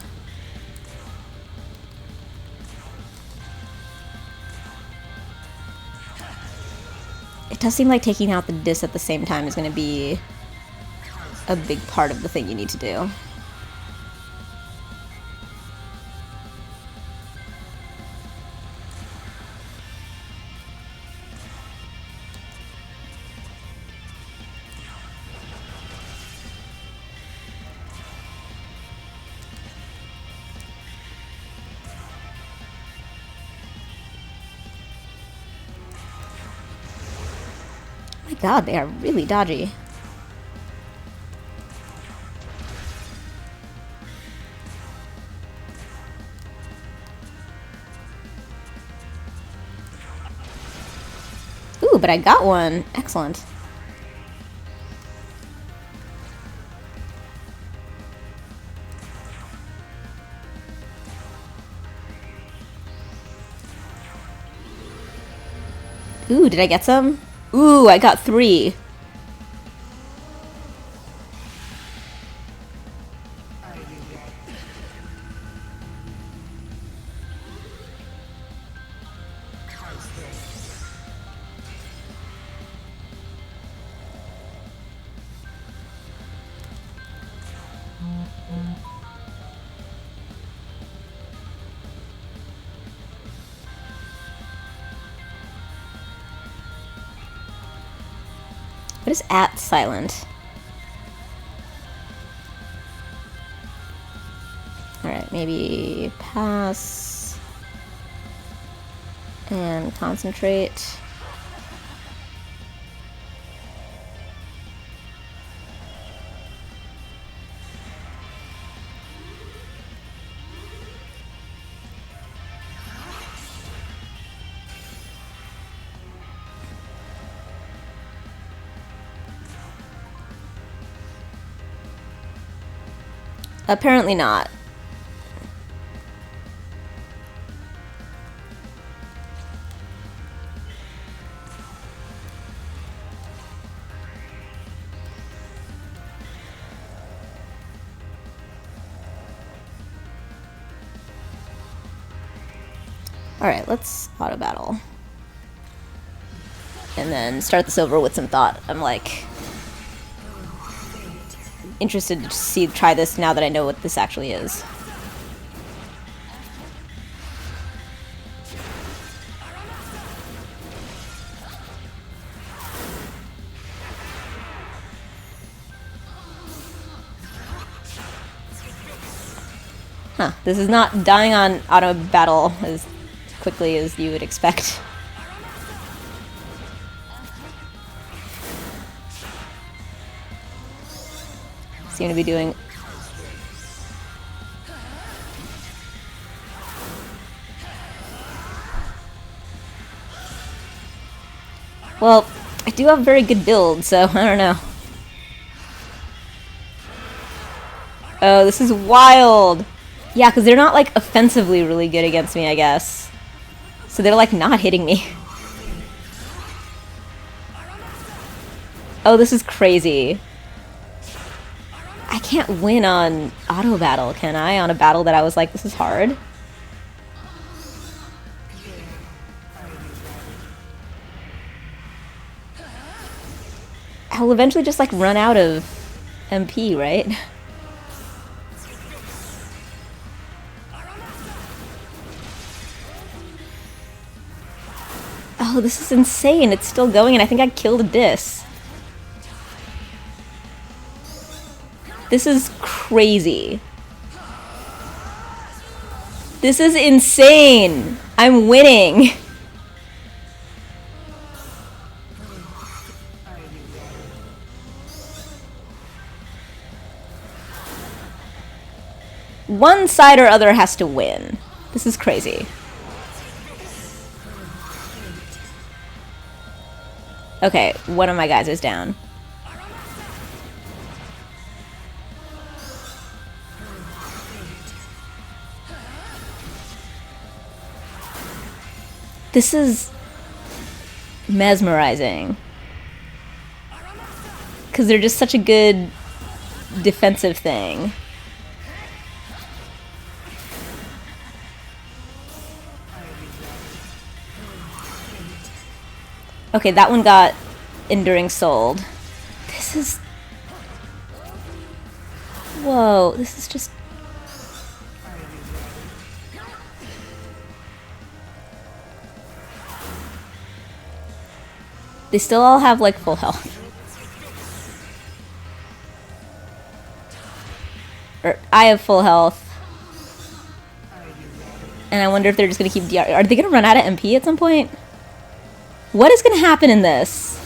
It does seem like taking out the dis at the same time is going to be a big part of the thing you need to do. Oh my god, they are really dodgy. Ooh, but I got one. Excellent. Ooh, did I get some? Ooh, I got 3. What is at silent? Alright, maybe pass and concentrate. Apparently not. Alright, let's auto battle. And then start this over with some thought. I'm like interested to try this now that I know what this actually is. Huh, this is not dying on auto battle as quickly as you would expect. Seem to be doing... Well, I do have a very good build, so I don't know. Oh, this is wild! Yeah, because they're not, like, offensively really good against me, I guess. So they're, like, not hitting me. Oh, this is crazy. I can't win on auto battle, can I? On a battle that I was like, this is hard. I'll eventually just like run out of MP, right? Oh, this is insane. It's still going and I think I killed a Dis. This is crazy. This is insane. I'm winning. One side or other has to win. This is crazy. Okay, one of my guys is down. This is mesmerizing. Because they're just such a good defensive thing. Okay, that one got Enduring Souled. This is... Whoa, this is just... They still all have, like, full health. Or, I have full health. And I wonder if they're just gonna keep DR... Are they gonna run out of MP at some point? What is gonna happen in this?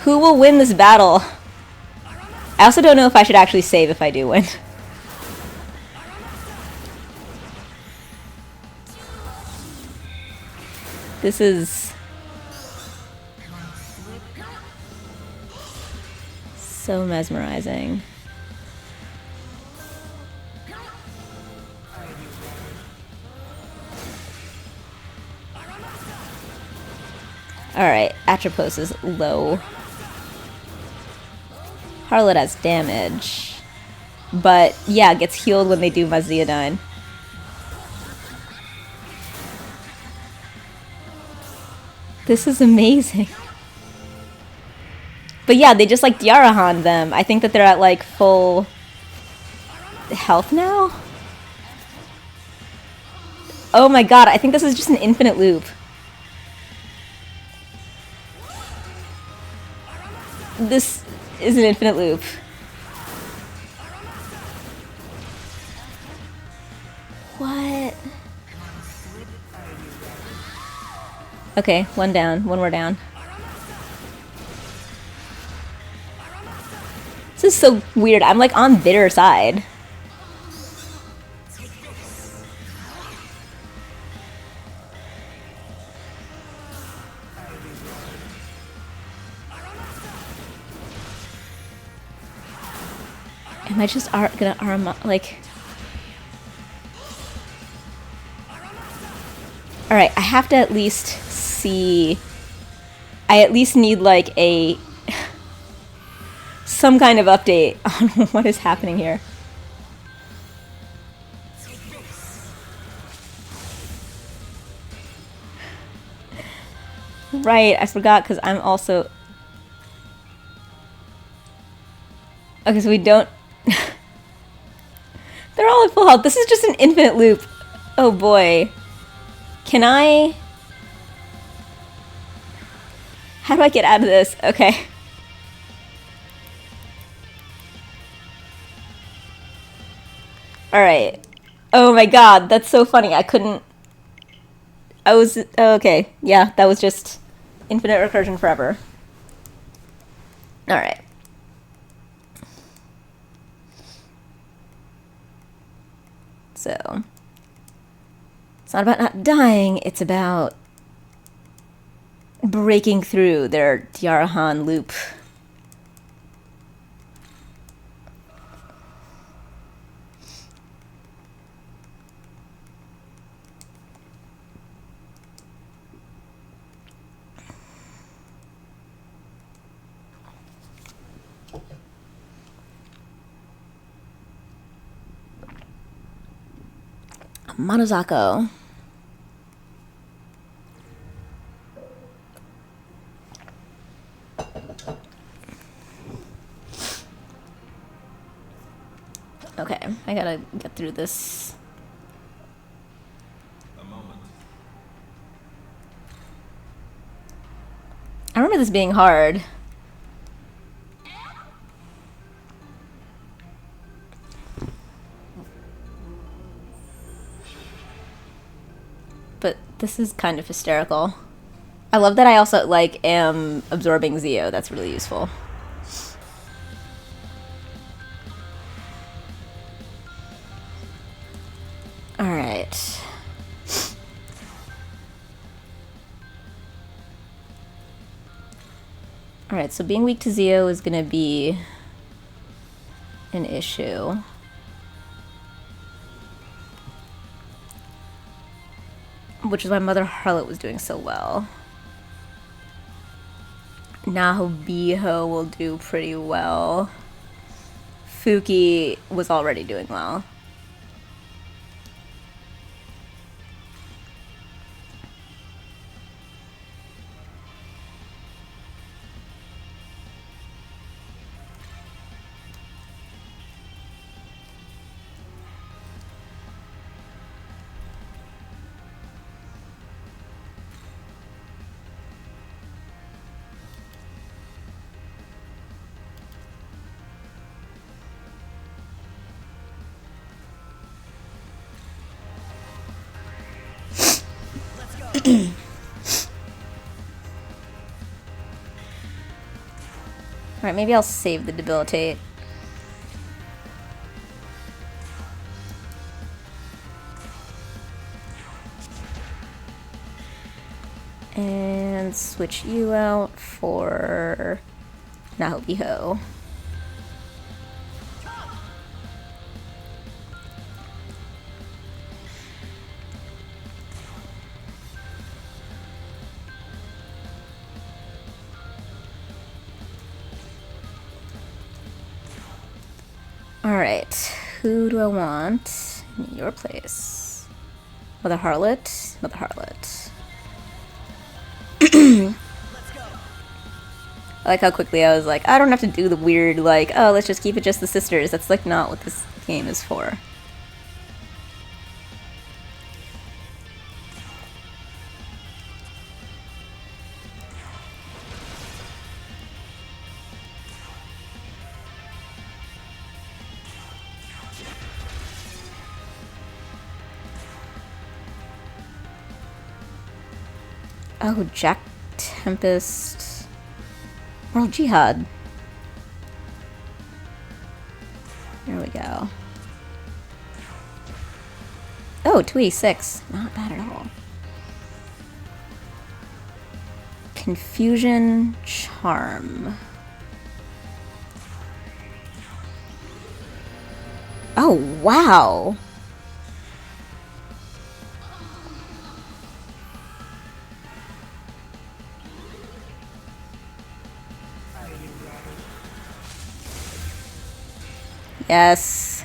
Who will win this battle? I also don't know if I should actually save if I do win. This is... so mesmerizing. Alright, Atropos is low. Harlot has damage. But, yeah, gets healed when they do Maziodyne. This is amazing. But yeah, they just like Diarahan them. I think that they're at like full health now. Oh my god, I think this is just an infinite loop. This is an infinite loop. What? Okay, one down. One more down. This is so weird. I'm like on bitter side. Am I just gonna arm like? All right, I have to at least see. I at least need like some kind of update on what is happening here. Right, I forgot because I'm also. Okay, so we don't. They're all at full health. This is just an infinite loop. Oh boy. Can I... How do I get out of this? Okay. Alright. Oh my god, that's so funny. I couldn't... I was... Oh, okay. Yeah, that was just infinite recursion forever. Alright. So... It's not about not dying, it's about breaking through their Diarahan loop. Monozako. Okay, I gotta get through this. A moment. I remember this being hard. But this is kind of hysterical. I love that I also, like, am absorbing Zeo. That's really useful. Alright. Alright, so being weak to Zeo is gonna be an issue. Which is why Mother Harlot was doing so well. Nahobiho will do pretty well. Fuki was already doing well. Alright, maybe I'll save the debilitate. And switch you out for Nahobiho. Alright, who do I want in your place? Mother Harlot? Mother Harlot. I like how quickly I was like, I don't have to do the weird, like, oh, let's just keep it just the sisters. That's, like, not what this game is for. Oh, Jack Tempest. World Jihad. There we go. Oh, 286. Not bad at all. Confusion Charm. Oh, wow. Yes.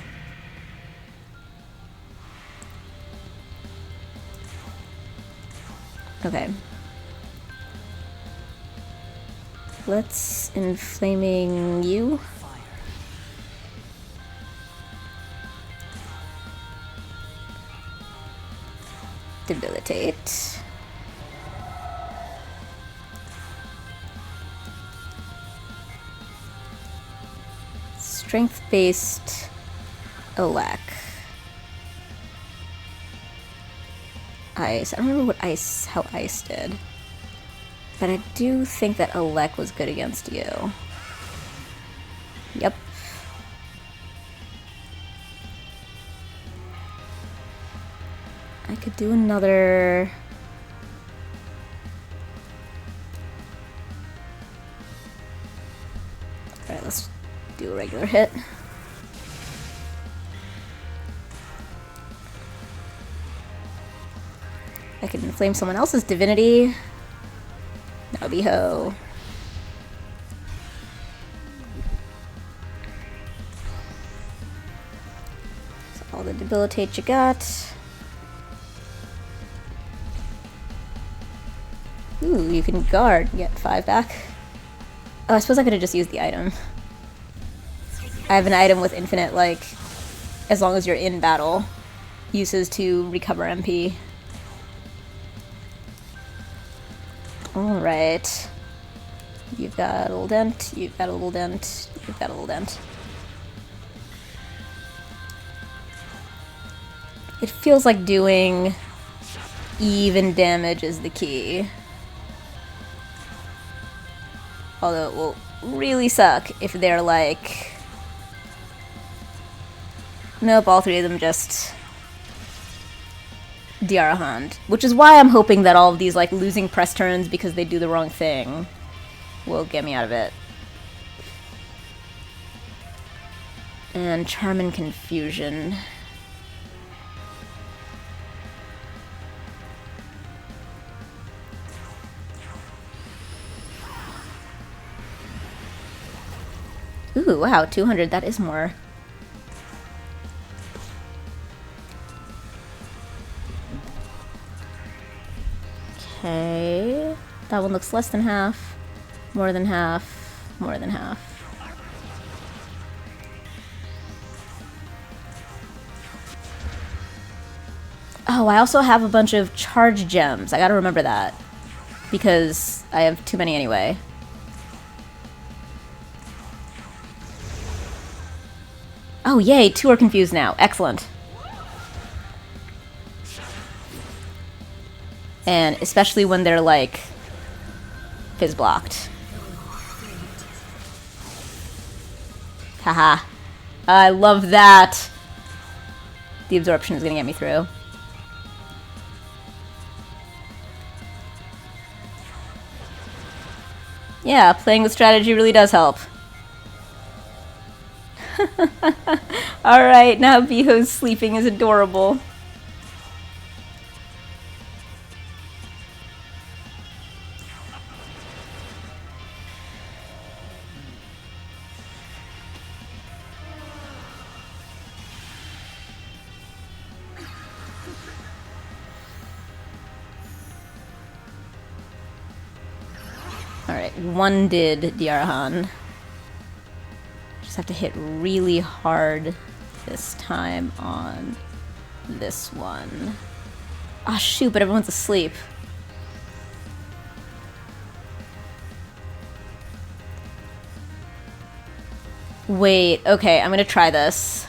Okay. Let's inflaming you. Debilitate. Strength-based Elec. Ice. I don't remember what ice, how ice did. But I do think that Elec was good against you. Yep. I could do another... Alright, let's do a regular hit. I could inflame someone else's divinity. Now be ho. So all the debilitate you got. Ooh, you can guard and get 5 back. Oh, I suppose I could have just used the item. I have an item with infinite, like, as long as you're in battle, uses to recover MP. Alright. You've got a little dent, you've got a little dent, you've got a little dent. It feels like doing even damage is the key. Although it will really suck if they're like... Nope, all 3 of them just... Diarahand. Which is why I'm hoping that all of these like losing press turns because they do the wrong thing will get me out of it. And Charm and Confusion. Ooh, wow, 200, that is more. Okay, that one looks less than half, more than half, more than half. Oh, I also have a bunch of charge gems. I gotta remember that, because I have too many anyway. Oh, yay, 2 are confused now. Excellent. And especially when they're, like, fizz blocked. Haha. I love that! The absorption is gonna get me through. Yeah, playing with strategy really does help. Alright, now Biho's sleeping is adorable. Alright, 1 did Diarahan. Just have to hit really hard this time on this one. Ah, shoot, but everyone's asleep. Wait, okay, I'm gonna try this.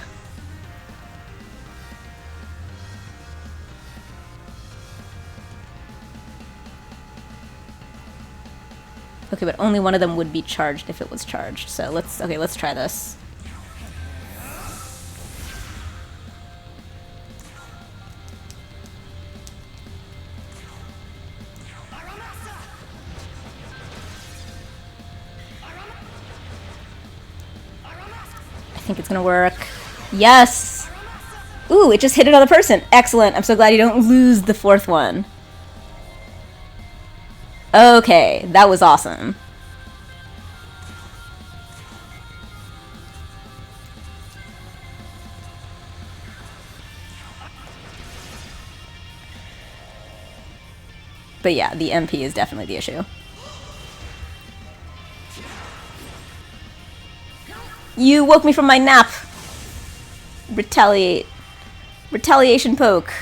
Okay, but only one of them would be charged if it was charged. So let's try this. I think it's gonna work. Yes! Ooh, it just hit another person. Excellent. I'm so glad you don't lose the fourth one. Okay, that was awesome. But yeah, the MP is definitely the issue. You woke me from my nap. Retaliate. Retaliation poke.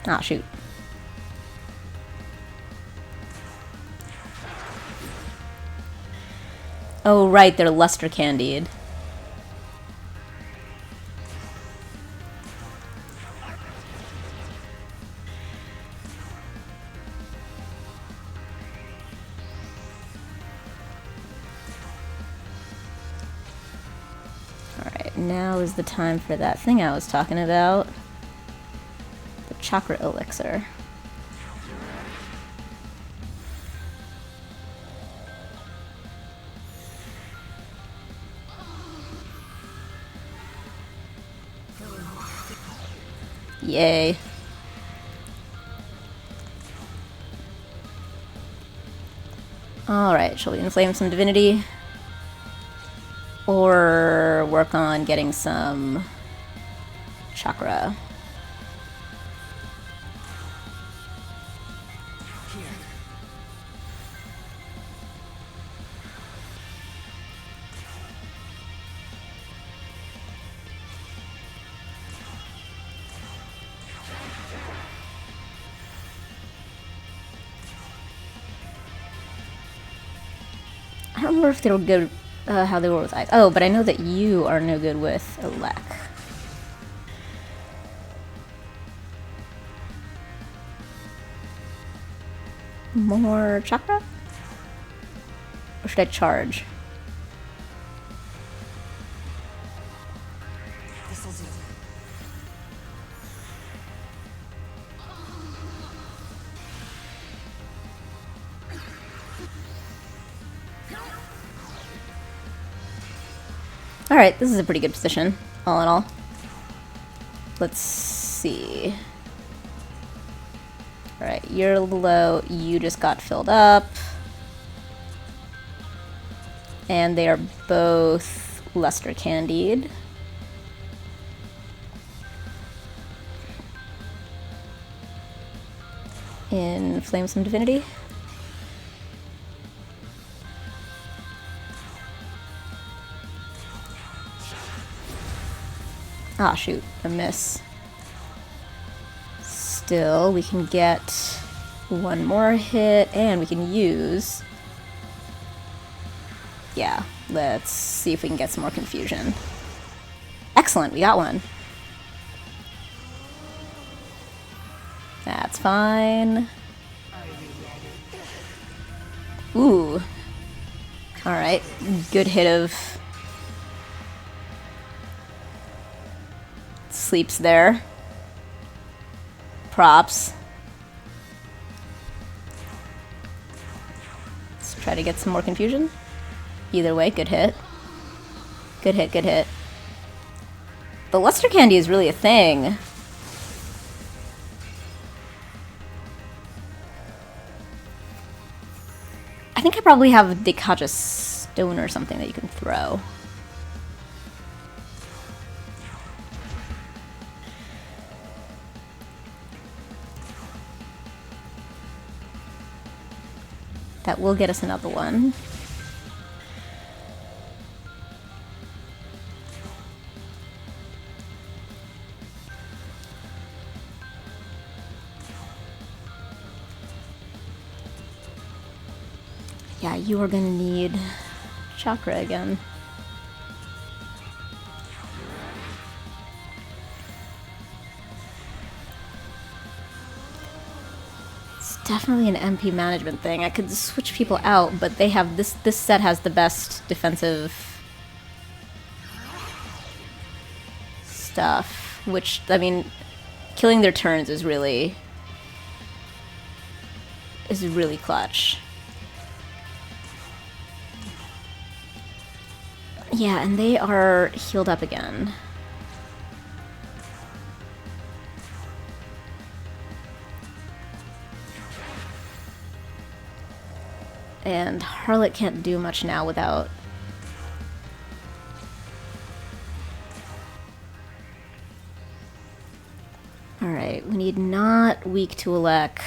Ah, shoot. Oh, right, they're luster candied. Alright, now is the time for that thing I was talking about. The chakra elixir. Yay. Alright, shall we inflame some divinity? Or work on getting some chakra? I don't remember if they were good, how they were with ice. Oh, but I know that you are no good with elect. More chakra? Or should I charge? This'll do. Alright, this is a pretty good position, all in all. Let's see. Alright, you're a little low, you just got filled up. And they are both luster candied. Inflame some divinity. Ah, shoot, a miss. Still, we can get one more hit, and we can use... Yeah, let's see if we can get some more confusion. Excellent, we got one. That's fine. Ooh. Alright, good hit of... Sleeps there. Props. Let's try to get some more confusion. Either way, good hit. Good hit, good hit. The luster candy is really a thing. I think I probably have a Dekaja stone or something that you can throw. That will get us another one. Yeah, you are gonna need chakra again. definitely an MP management thing. I could switch people out, but they have this set has the best defensive stuff, which, I mean, killing their turns is really clutch. Yeah, and they are healed up again. And Harlot can't do much now without... Alright, we need not weak to Elec.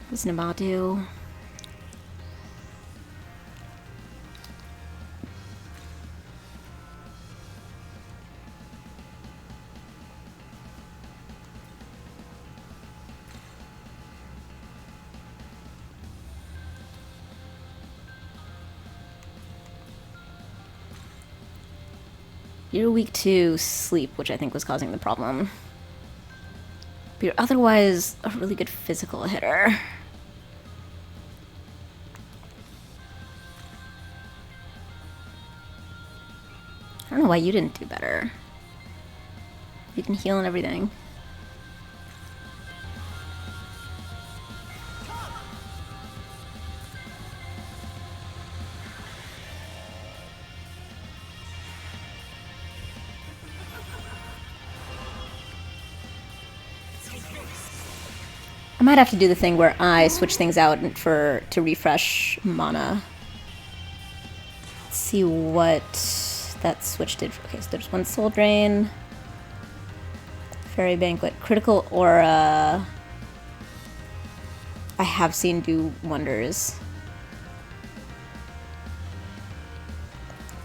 What's Nabatu? You're weak to sleep, which I think was causing the problem. But you're otherwise a really good physical hitter. I don't know why you didn't do better. You can heal and everything. I might have to do the thing where I switch things out to refresh mana. Let's see what that switch did. Okay, so there's one Soul Drain, Fairy Banquet, Critical Aura. I have seen do wonders.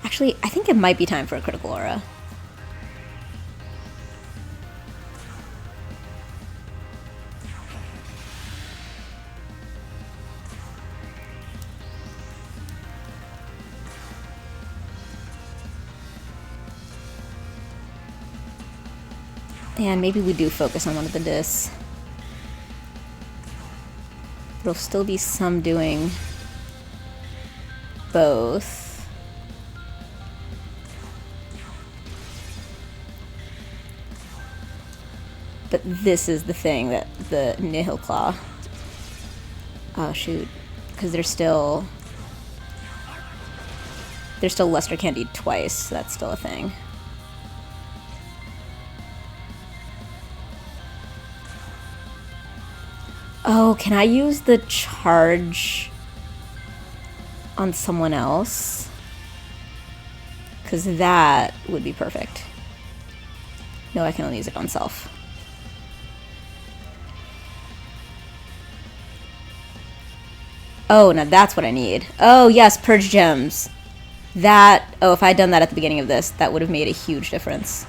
Actually, I think it might be time for a Critical Aura. And maybe we do focus on one of the discs. There'll still be some doing both. But this is the thing that the Nihil Claw. Oh shoot, because they're still Luster Candied twice, so that's still a thing. Oh, can I use the charge on someone else? Because that would be perfect. No, I can only use it on self. Oh, now that's what I need. Oh, yes, Purge Gems. That... Oh, if I had done that at the beginning of this, that would have made a huge difference.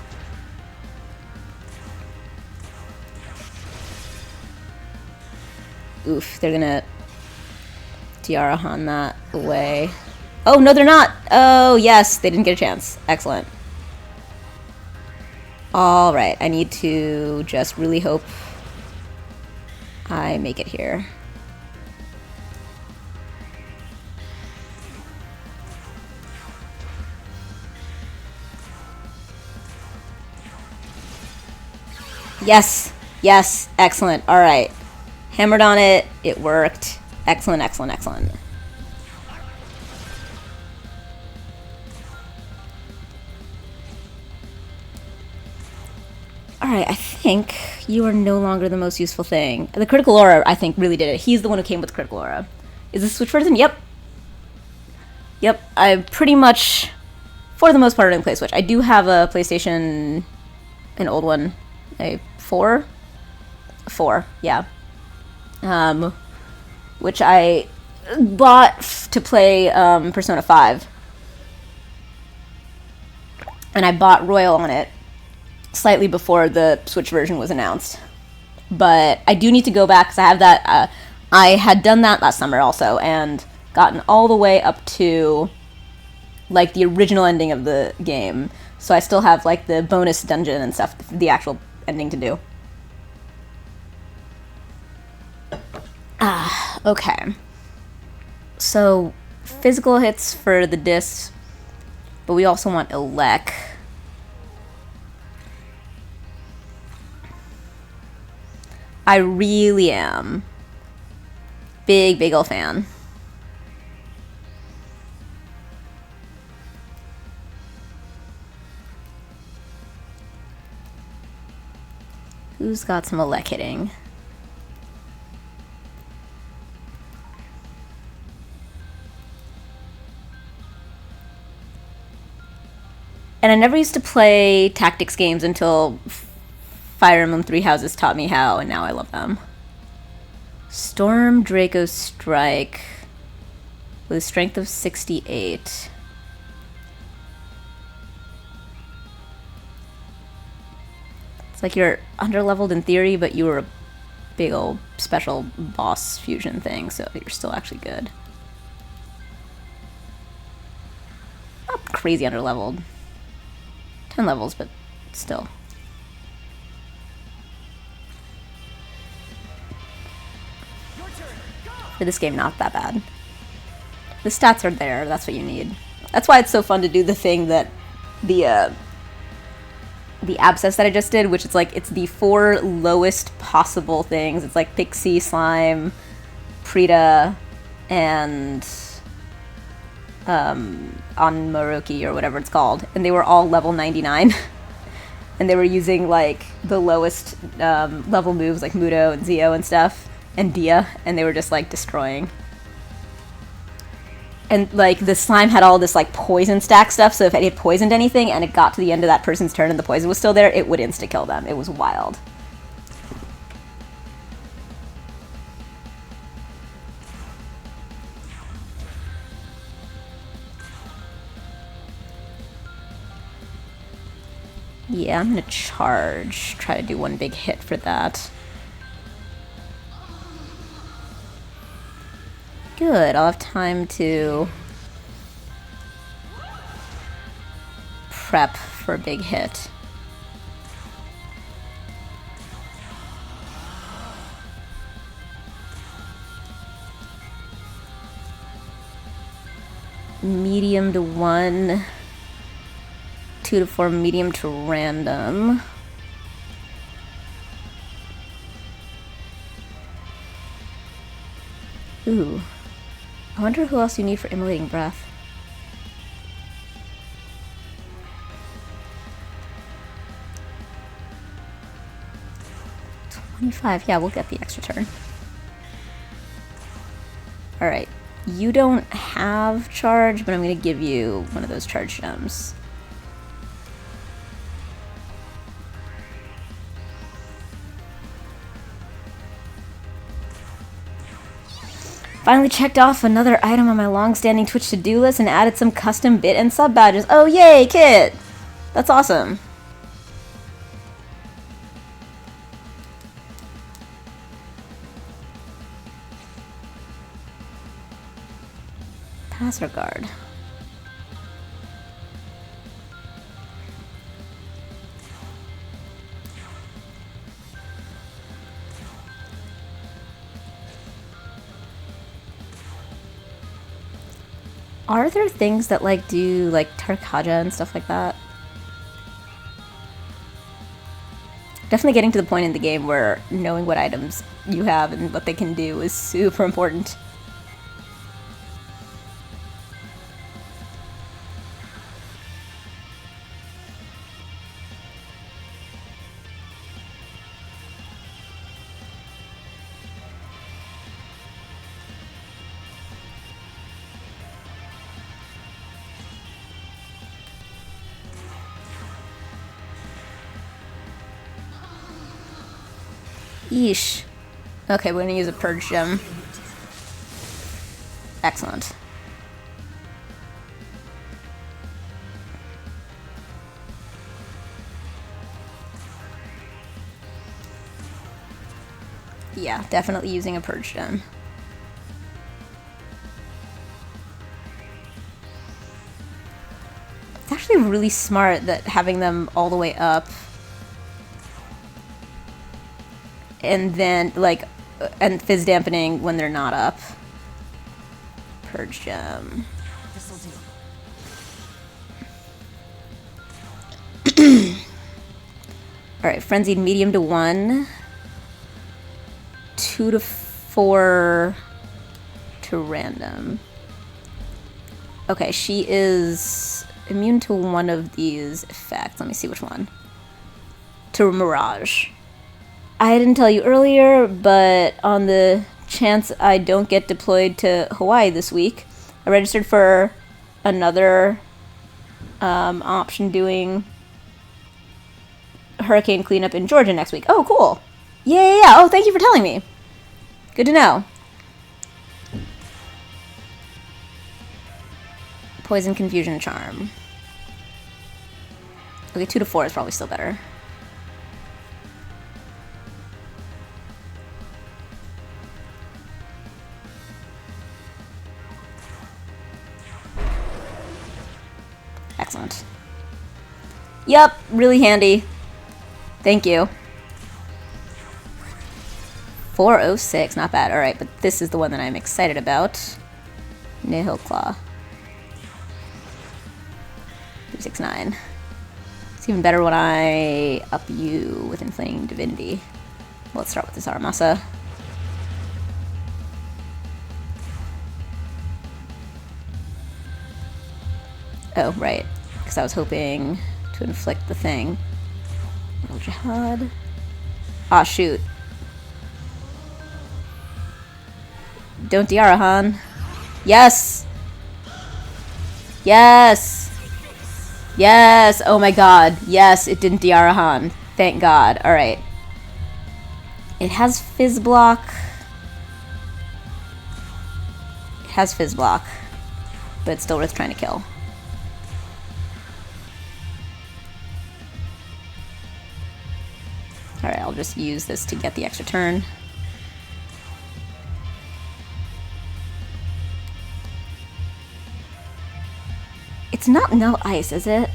Oof, they're gonna Tiara Han that away. Oh, no, they're not! Oh, yes, they didn't get a chance. Excellent. Alright, I need to just really hope I make it here. Yes! Yes! Excellent. Alright. Hammered on it. It worked. Excellent, excellent, excellent. Alright, I think you are no longer the most useful thing. The Critical Aura, I think, really did it. He's the one who came with Critical Aura. Is this switch version? Yep. Yep, I pretty much, for the most part, didn't play Switch. I do have a PlayStation, an old one, a 4? 4, yeah. Which I bought to play Persona 5. And I bought Royal on it slightly before the Switch version was announced. But I do need to go back because I have that. I had done that last summer also and gotten all the way up to like the original ending of the game. So I still have like the bonus dungeon and stuff, the actual ending to do. Okay. So, physical hits for the discs, but we also want elec. I really am. Big ol' fan. Who's got some elec hitting? And I never used to play tactics games until Fire Emblem Three Houses taught me how, and now I love them. Storm Draco Strike with a strength of 68. It's like you're underleveled in theory, but you were a big old special boss fusion thing, so you're still actually good. Not crazy underleveled. 10 levels, but still. For this game, not that bad. The stats are there, that's what you need. That's why it's so fun to do the thing that the abscess that I just did, which is like, it's the 4 lowest possible things. It's like Pixie, Slime, Prita, and Onmaroki, or whatever it's called. And they were all level 99. And they were using like the lowest level moves like Mudo and Zio and stuff, and Dia, and they were just like destroying. And like the slime had all this like poison stack stuff, so if it had poisoned anything and it got to the end of that person's turn and the poison was still there, it would insta kill them. It was wild. Yeah, I'm gonna charge. Try to do one big hit for that. Good, I'll have time to prep for a big hit. Medium to 1, 2 to 4, medium to random. Ooh. I wonder who else you need for immolating breath. $25. Yeah, we'll get the extra turn. Alright. You don't have charge, but I'm going to give you one of those charge gems. Finally checked off another item on my long-standing Twitch to-do list and added some custom bit and sub badges. Oh, yay, Kit! That's awesome. Passer guard. Are there things that like do like Tarkaja and stuff like that? Definitely getting to the point in the game where knowing what items you have and what they can do is super important. Yeesh. Okay, we're gonna use a purge gem. Excellent. Yeah, definitely using a purge gem. It's actually really smart that having them all the way up and then like and fizz dampening when they're not up. Purge gem. This'll do. Alright, frenzied medium to 1. 2 to 4 to random. Okay, she is immune to one of these effects. Let me see which one. To Mirage. I didn't tell you earlier, but on the chance I don't get deployed to Hawaii this week, I registered for another option doing hurricane cleanup in Georgia next week. Oh, cool. Yeah. Oh, thank you for telling me. Good to know. Poison, confusion, charm. Okay, 2 to 4 is probably still better. Excellent. Yep, really handy. Thank you. 406, not bad. Alright, but this is the one that I'm excited about. Nihil Claw. 369. It's even better when I up you with Inflaming Divinity. Let's start with this Aramasa. Oh, right. Because I was hoping to inflict the thing. El Jihad. Ah, shoot. Don't Diara, Han. Yes! Yes! Yes! Oh my god. Yes, it didn't Diara Han. Thank god. Alright. It has Fizz Block. It has Fizz Block. But it's still worth trying to kill. Alright, I'll just use this to get the extra turn. It's not Null Ice, is it?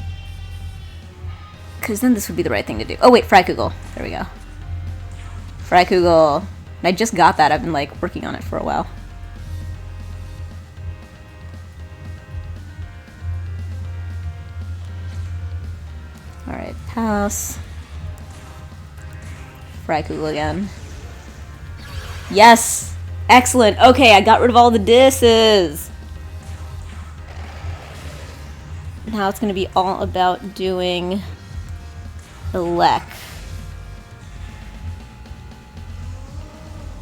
Because then this would be the right thing to do. Oh wait, Frykugel. There we go. Frykugel. And I just got that. I've been like working on it for a while. Alright, pass. Frykugel again. Yes! Excellent! Okay, I got rid of all the disses! Now it's going to be all about doing Elec.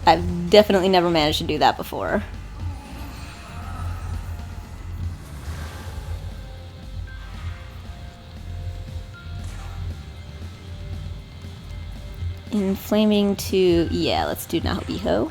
I've definitely never managed to do that before. Inflaming to... yeah, let's do Nahobiho.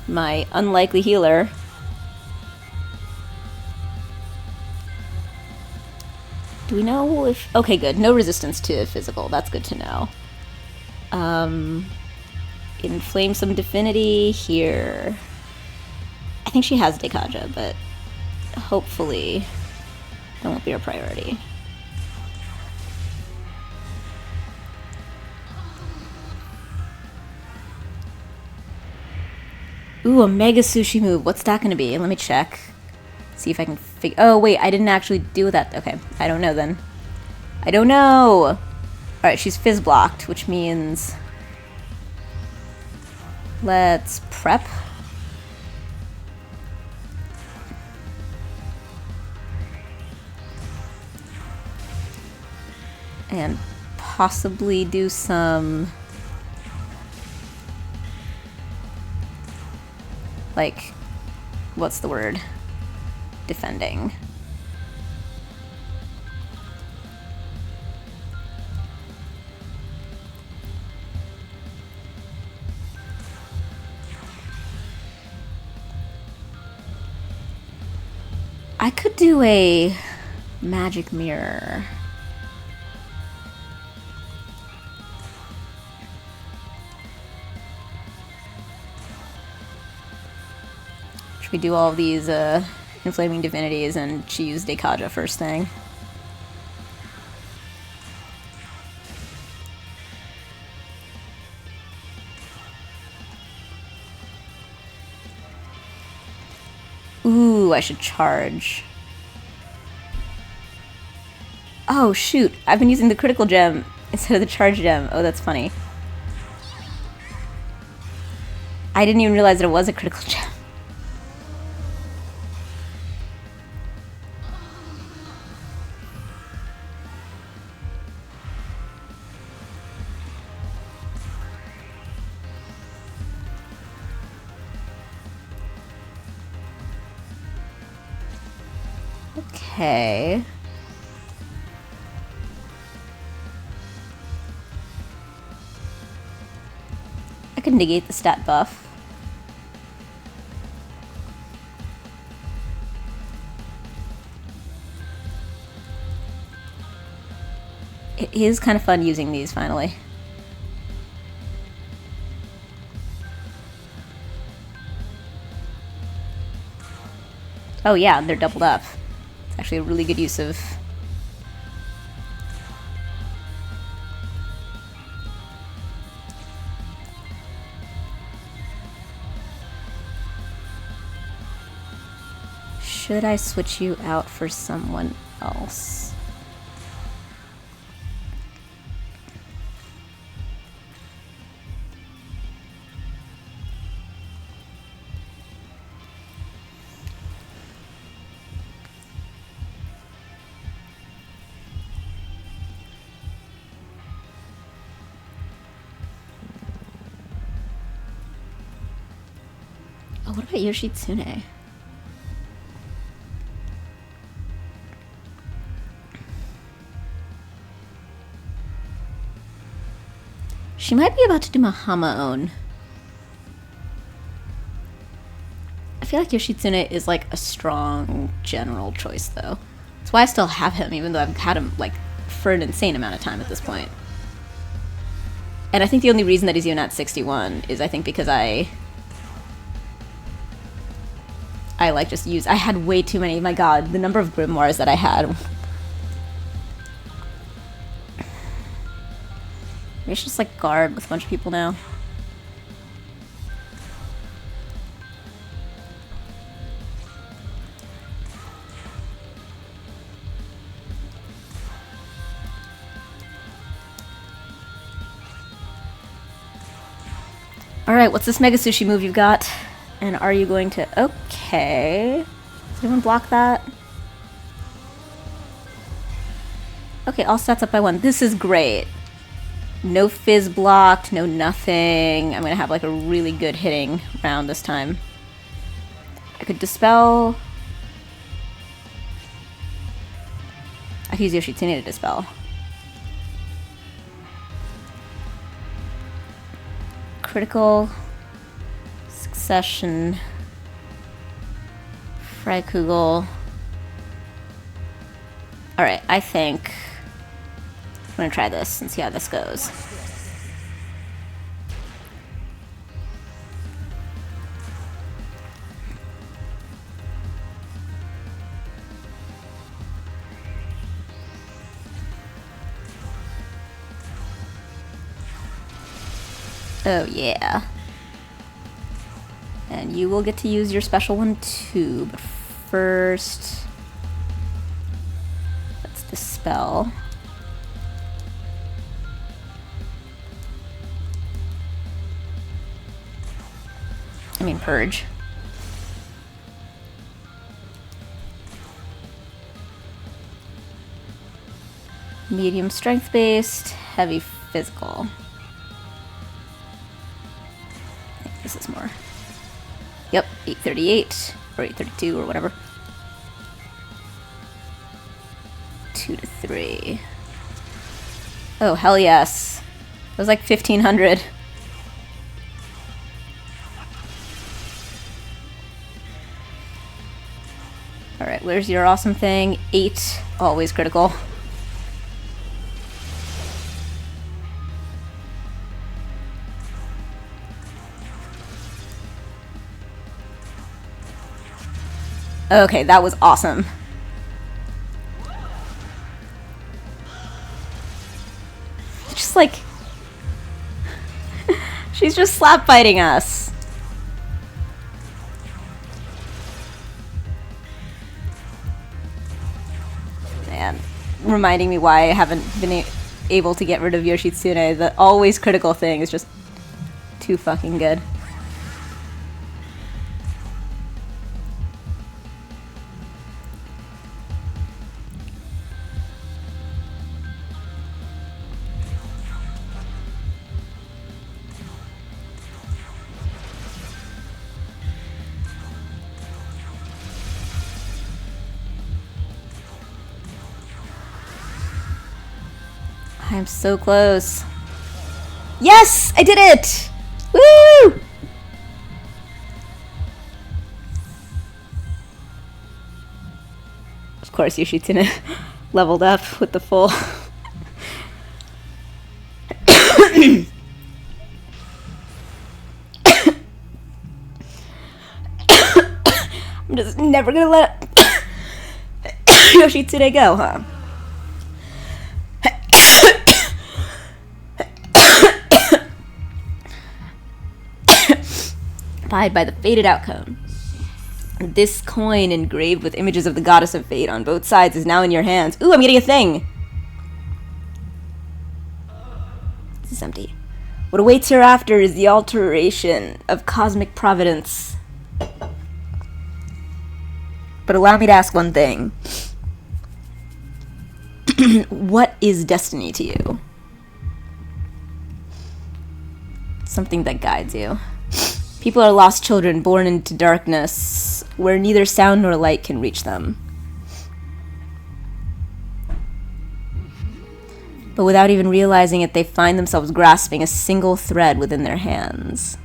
My unlikely healer. Do we know if... okay, good. No resistance to physical. That's good to know. Inflame some Divinity here. I think she has Dekaja, but hopefully that won't be our priority. Ooh, a Mega Sushi move. What's that going to be? Let me check. See if I can figure... oh, wait. I didn't actually do that. Okay. I don't know, then. I don't know! Alright, she's Fizz blocked, which means... let's prep. And possibly do some... like, what's the word? Defending. I could do a magic mirror. Should we do all these inflaming divinities and she used Dekaja first thing? Ooh, I should charge. Oh shoot, I've been using the critical gem instead of the charge gem. Oh, that's funny. I didn't even realize that it was a critical gem. Okay. I could negate the stat buff. It is kind of fun using these finally. Oh yeah, they're doubled up. It's actually a really good use of... Should I switch you out for someone else? Oh, what about Yoshitsune? She might be about to do Mahama-on. I feel like Yoshitsune is like a strong general choice though. That's why I still have him, even though I've had him like for an insane amount of time at this point. And I think the only reason that he's even at 61 is I think because I like just use... I had way too many. My god, the number of grimoires that I had. Maybe I should just like guard with a bunch of people now. Alright, what's this Mega Sushi move you've got? And are you going to... Okay. Does anyone block that? Okay, all stats up by 1. This is great. No fizz blocked, no nothing. I'm gonna have like a really good hitting round this time. I could dispel... I could use Yoshitsune to dispel. Critical... Succession... Freikugel... Alright, I think... I'm gonna try this and see how this goes. Oh yeah. And you will get to use your special one too, but first... let's dispel. I mean, purge. Medium strength based, heavy physical. I think this is more. Yep, 838 or 832 or whatever. 2 to 3. Oh, hell yes. It was like 1500. Alright, where's your awesome thing? 8, always critical. Okay, that was awesome. Just like... she's just slap fighting us. Man, reminding me why I haven't been able to get rid of Yoshitsune. The always critical thing is just too fucking good. I'm so close. Yes! I did it! Woo! Of course, Yoshitsune leveled up with the full... I'm just never gonna let Yoshitsune go, huh? Abide by the fated outcome. This coin engraved with images of the goddess of fate on both sides is now in your hands. Ooh, I'm getting a thing! This is empty. What awaits hereafter is the alteration of cosmic providence. But allow me to ask one thing. What is destiny to you? Something that guides you. People are lost children born into darkness, where neither sound nor light can reach them. But without even realizing it, they find themselves grasping a single thread within their hands.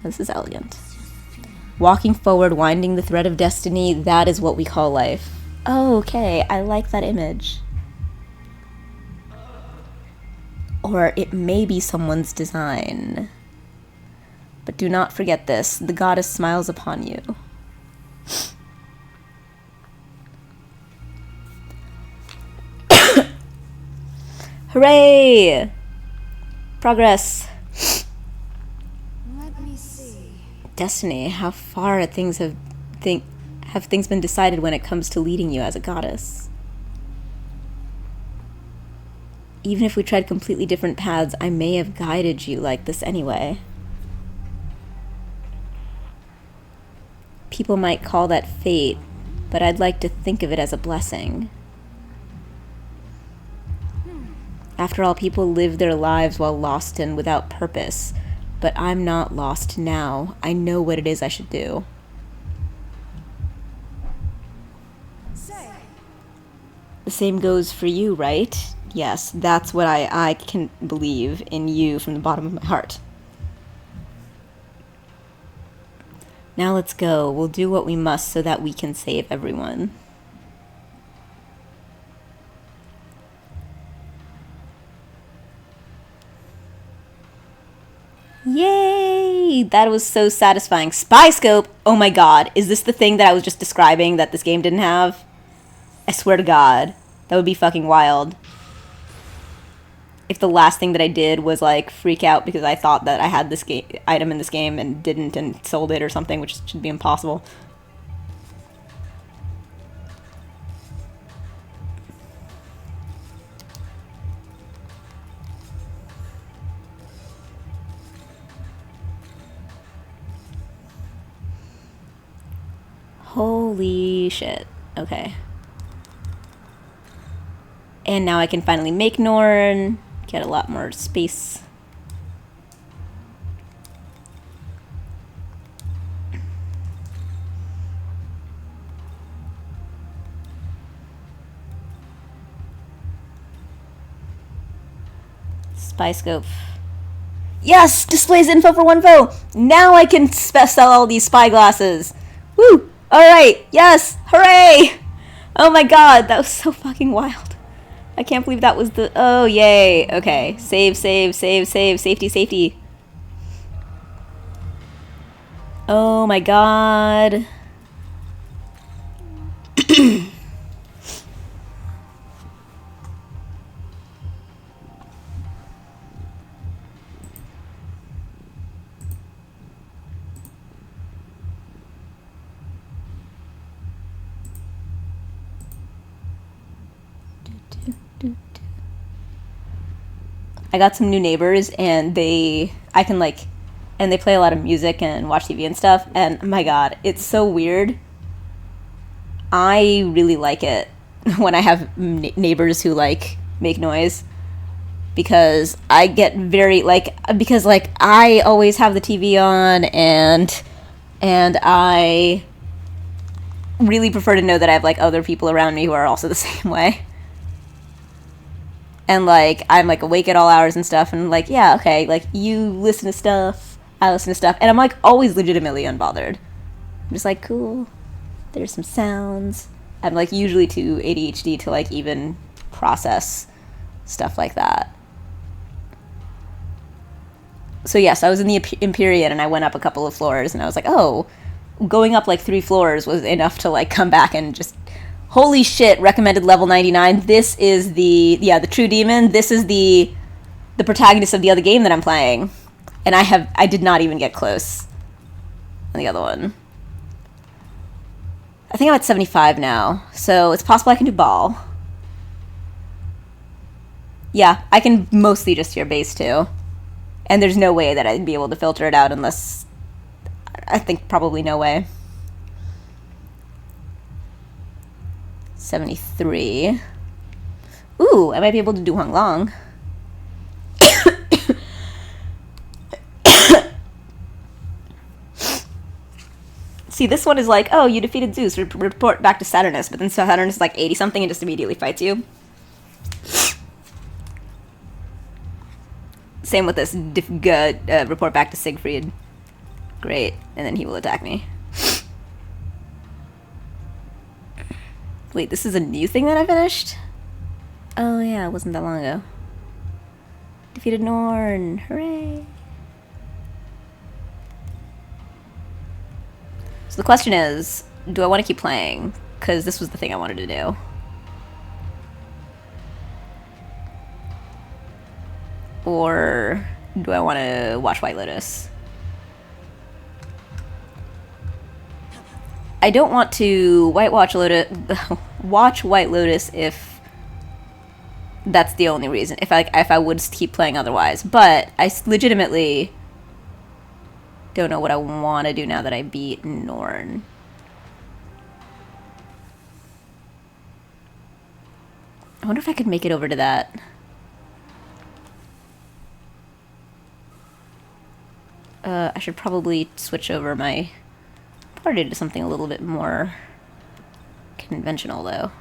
This is elegant. Walking forward, winding the thread of destiny, that is what we call life. Oh, okay, I like that image. Or it may be someone's design. But do not forget this, the goddess smiles upon you. Hooray! Progress. Let me see. Destiny, how far things have things been decided when it comes to leading you as a goddess? Even if we tread completely different paths, I may have guided you like this anyway. People might call that fate, but I'd like to think of it as a blessing. After all, people live their lives while lost and without purpose, but I'm not lost now. I know what it is I should do. The same goes for you, right? Yes, that's what I can believe in you from the bottom of my heart. Now let's go. We'll do what we must so that we can save everyone. Yay! That was so satisfying. Spy scope! Oh my god. Is this the thing that I was just describing that this game didn't have? I swear to god. That would be fucking wild. If the last thing that I did was like freak out because I thought that I had this item in this game and didn't and sold it or something, which should be impossible. Holy shit. Okay. And now I can finally make Norn. Get a lot more space. Spy scope. Yes! Displays info for one foe! Now I can sell all these spy glasses! Woo! Alright! Yes! Hooray! Oh my god, that was so fucking wild. I can't believe that was the... Oh, yay. Okay. Save, save, save, save. Safety, safety. Oh my god. I got some new neighbors, and they play a lot of music and watch TV and stuff, and my god, it's so weird. I really like it when I have neighbors who like make noise, because I get very because I always have the TV on, and I really prefer to know that I have like other people around me who are also the same way. And like I'm like awake at all hours and stuff, and like, yeah, okay, like you listen to stuff, I listen to stuff, and I'm like always legitimately unbothered. I'm just like, cool, there's some sounds. I'm like usually too ADHD to like even process stuff like that. So yes, I was in the Empyrean, and I went up a couple of floors, and I was like, oh, going up like 3 floors was enough to like come back and just, holy shit, recommended level 99. This is the true demon. This is the protagonist of the other game that I'm playing. And I did not even get close on the other one. I think I'm at 75 now, so it's possible I can do ball. Yeah, I can mostly just hear bass too. And there's no way that I'd be able to filter it out unless, I think probably no way. 73. Ooh, I might be able to do Hung Long. See, this one is like, oh, you defeated Zeus, report back to Saturnus, but then Saturnus is like 80-something and just immediately fights you. Same with this, report back to Siegfried. Great, and then he will attack me. Wait, this is a new thing that I finished? Oh yeah, it wasn't that long ago. Defeated Norn, hooray! So the question is, do I want to keep playing? Because this was the thing I wanted to do. Or do I want to watch White Lotus? I don't want to watch White Lotus if that's the only reason. If I would keep playing otherwise, but I legitimately don't know what I want to do now that I beat Norn. I wonder if I could make it over to that. I should probably switch over my party to something a little bit more conventional, though.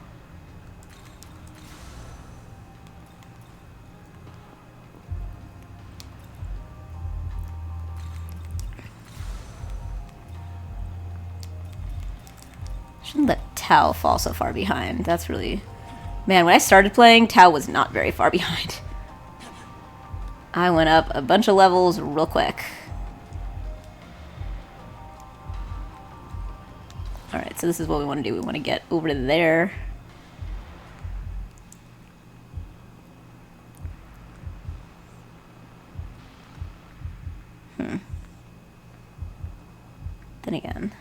Shouldn't let Tao fall so far behind. That's really... Man, when I started playing, Tao was not very far behind. I went up a bunch of levels real quick. Alright, so this is what we want to do. We want to get over to there. Then again.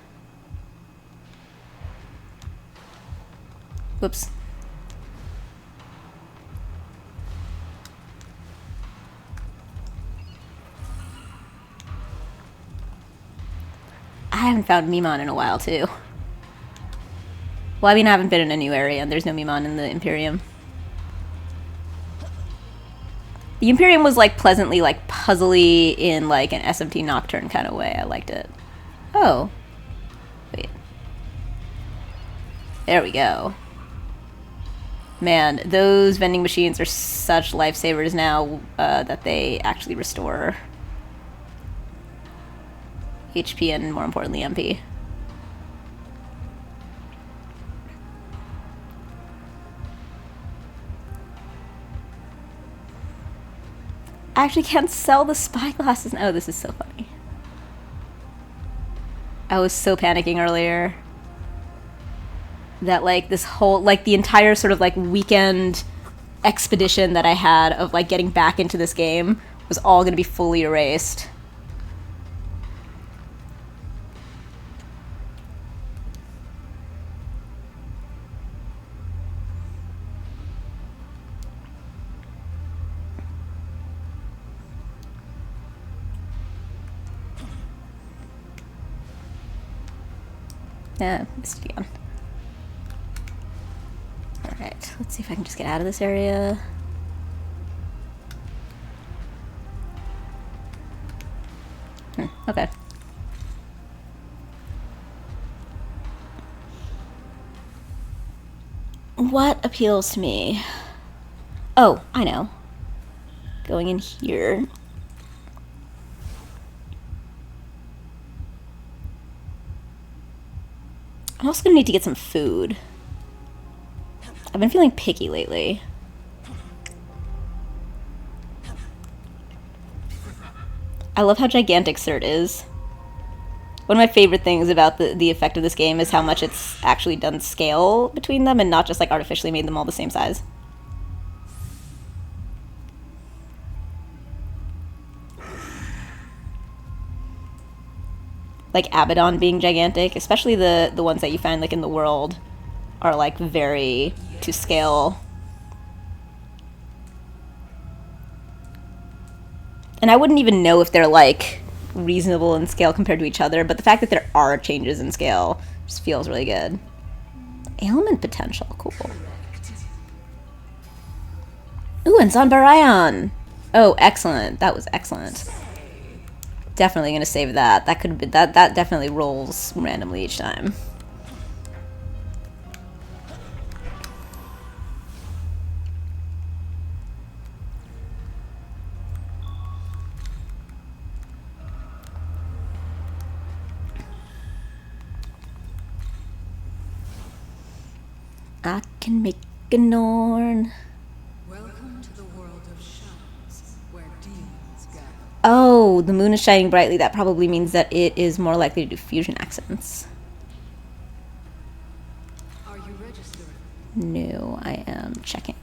Whoops. I haven't found Mimon in a while, too. Well, I mean, I haven't been in a new area, and there's no Mimon in the Imperium. The Imperium was, like, pleasantly, like, puzzly in, like, an SMT Nocturne kind of way. I liked it. Oh. Wait. There we go. Man, those vending machines are such lifesavers now that they actually restore HP and, more importantly, MP. I actually can't sell the spyglasses. Oh, this is so funny. I was so panicking earlier that like this whole, like the entire sort of like weekend expedition that I had of like getting back into this game was all gonna be fully erased. Yeah, missed again. Alright, let's see if I can just get out of this area. Okay. What appeals to me? Oh, I know. Going in here. I'm also gonna need to get some food. I've been feeling picky lately. I love how gigantic Cert is. One of my favorite things about the effect of this game is how much it's actually done scale between them and not just like artificially made them all the same size. Like Abaddon being gigantic, especially the ones that you find like in the world, are like very to scale. And I wouldn't even know if they're like reasonable in scale compared to each other, but the fact that there are changes in scale just feels really good. Ailment potential, cool. Ooh, and Zanbarayan! Oh, excellent. That was excellent. Definitely gonna save that. That could be that definitely rolls randomly each time. I can make a Norn. Welcome to the world of shadows, where demons gather. Oh, the moon is shining brightly. That probably means that it is more likely to do fusion accents. Are you registered? No, I am checking.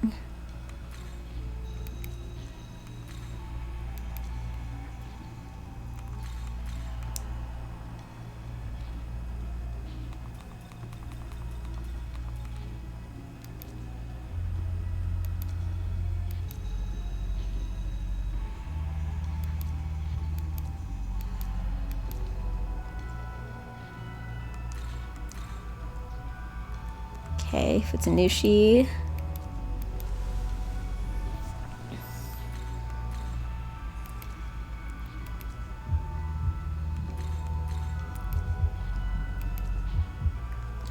Okay, Futsunushi.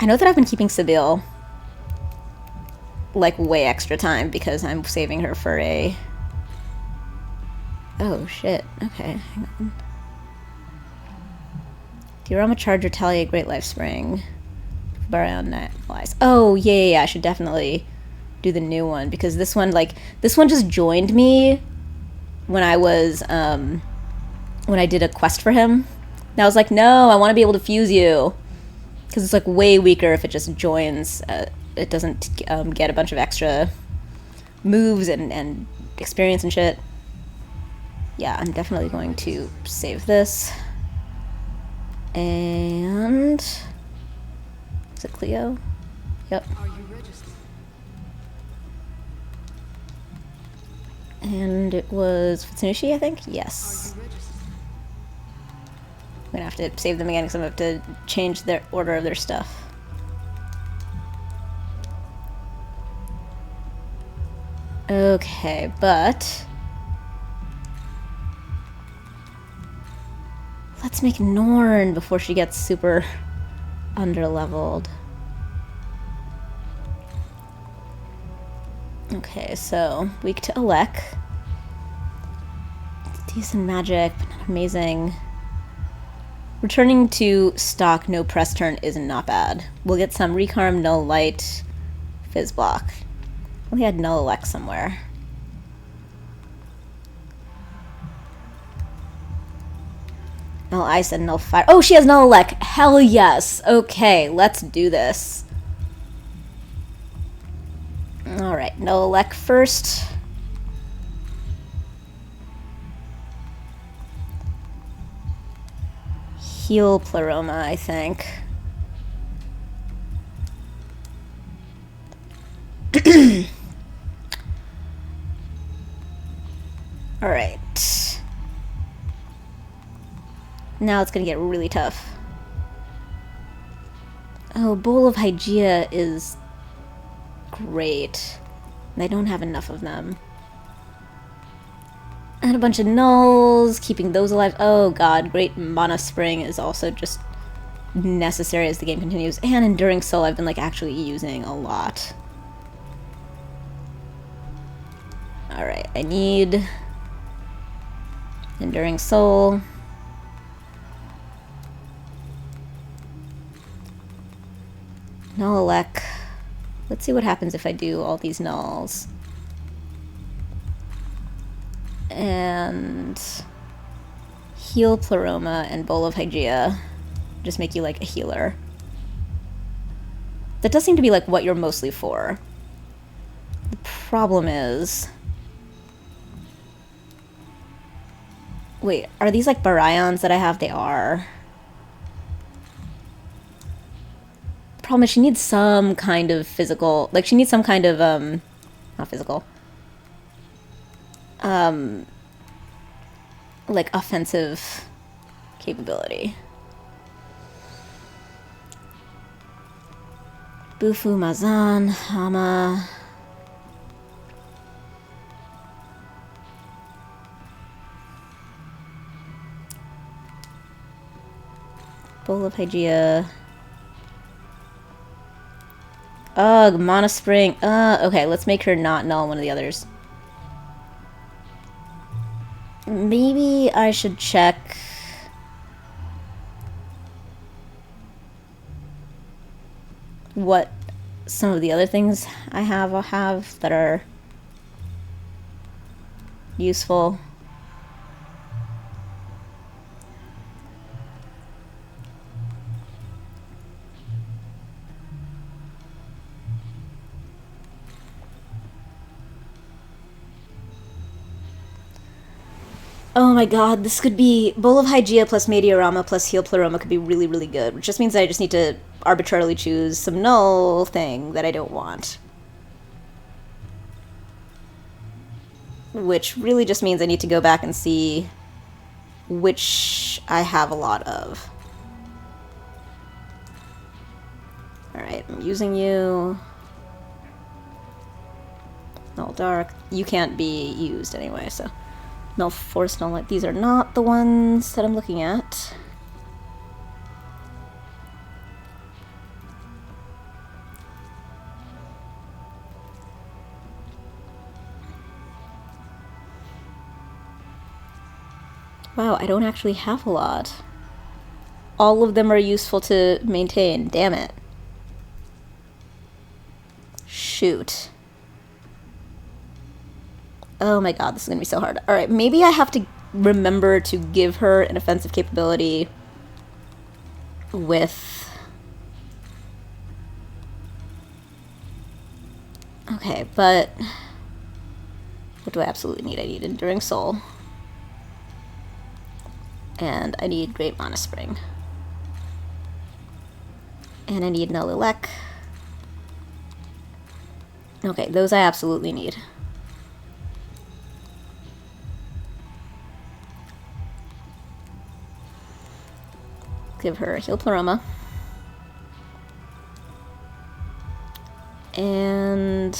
I know that I've been keeping Sibyl like way extra time because I'm saving her for a... Oh shit, okay, hang on. Diorama Charger Talia Great Life Spring. Baryon Night Flies. Oh, yeah, I should definitely do the new one because this one just joined me when I was, when I did a quest for him. And I was like, no, I want to be able to fuse you. Because it's like way weaker if it just joins. It doesn't get a bunch of extra moves and experience and shit. Yeah, I'm definitely going to save this. And... Is it Cleo? Yep. Are you registered? And it was Futsunushi, I think? Yes. Are you registered? I'm gonna have to save them again because I'm gonna have to change their order of their stuff. Okay, but... Let's make Norn before she gets super underleveled. Okay, so weak to Alec. Decent magic, but not amazing. Returning to stock, no press turn is not bad. We'll get some Recarm, Null Light, Fizz Block. We had Null Elect somewhere. Null Ice and Null Fire. Oh, she has Null Elec. Hell yes. Okay, let's do this. Alright, Null Elec first. Heal Pleroma, I think. Alright. Now it's gonna get really tough. Oh, Bowl of Hygeia is great. I don't have enough of them. And a bunch of nulls, keeping those alive. Oh god, Great Mana Spring is also just necessary as the game continues. And Enduring Soul I've been like actually using a lot. Alright, I need Enduring Soul. Null Elec. Let's see what happens if I do all these nulls. And heal Pleroma and Bowl of Hygeia. Just make you like a healer. That does seem to be like what you're mostly for. The problem is... Wait, are these like Baryons that I have? They are. The problem is she needs some kind of physical... Like, she needs some kind of, not physical. Like, offensive capability. Bufu, Mazan, Hama... Bowl of Hygeia. Ugh, Mana Spring. Okay, let's make her not null one of the others. Maybe I should check... what some of the other things I have that are useful. Oh my god, this could be... Bowl of Hygeia plus Meteorama plus Heal Pleroma could be really, really good. Which just means that I just need to arbitrarily choose some null thing that I don't want. Which really just means I need to go back and see which I have a lot of. Alright, I'm using you. Null Dark. You can't be used anyway, so... Null Force, Null Light. These are not the ones that I'm looking at. Wow, I don't actually have a lot. All of them are useful to maintain. Damn it. Shoot. Oh my god, this is gonna be so hard. Alright, maybe I have to remember to give her an offensive capability with... Okay, but... what do I absolutely need? I need Enduring Soul. And I need Great Mana Spring. And I need Null Elec. Okay, those I absolutely need. Give her Heal Pleroma. And...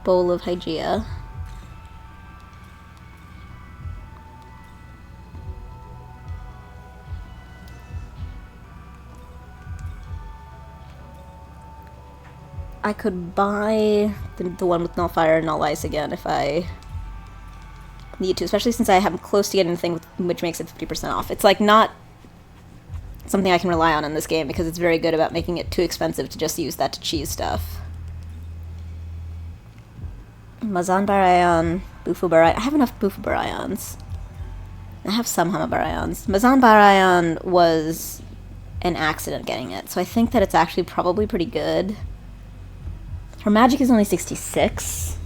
Bowl of Hygeia. I could buy the one with Null Fire and Null Ice again if I need to, especially since I am close to getting the thing which makes it 50% off. It's like not something I can rely on in this game because it's very good about making it too expensive to just use that to cheese stuff. Mazan Baryon, Bufu Baryon. I have enough Bufu Baryons. I have some Hamabarayons. Mazan was an accident getting it, so I think that it's actually probably pretty good. Her magic is only 66,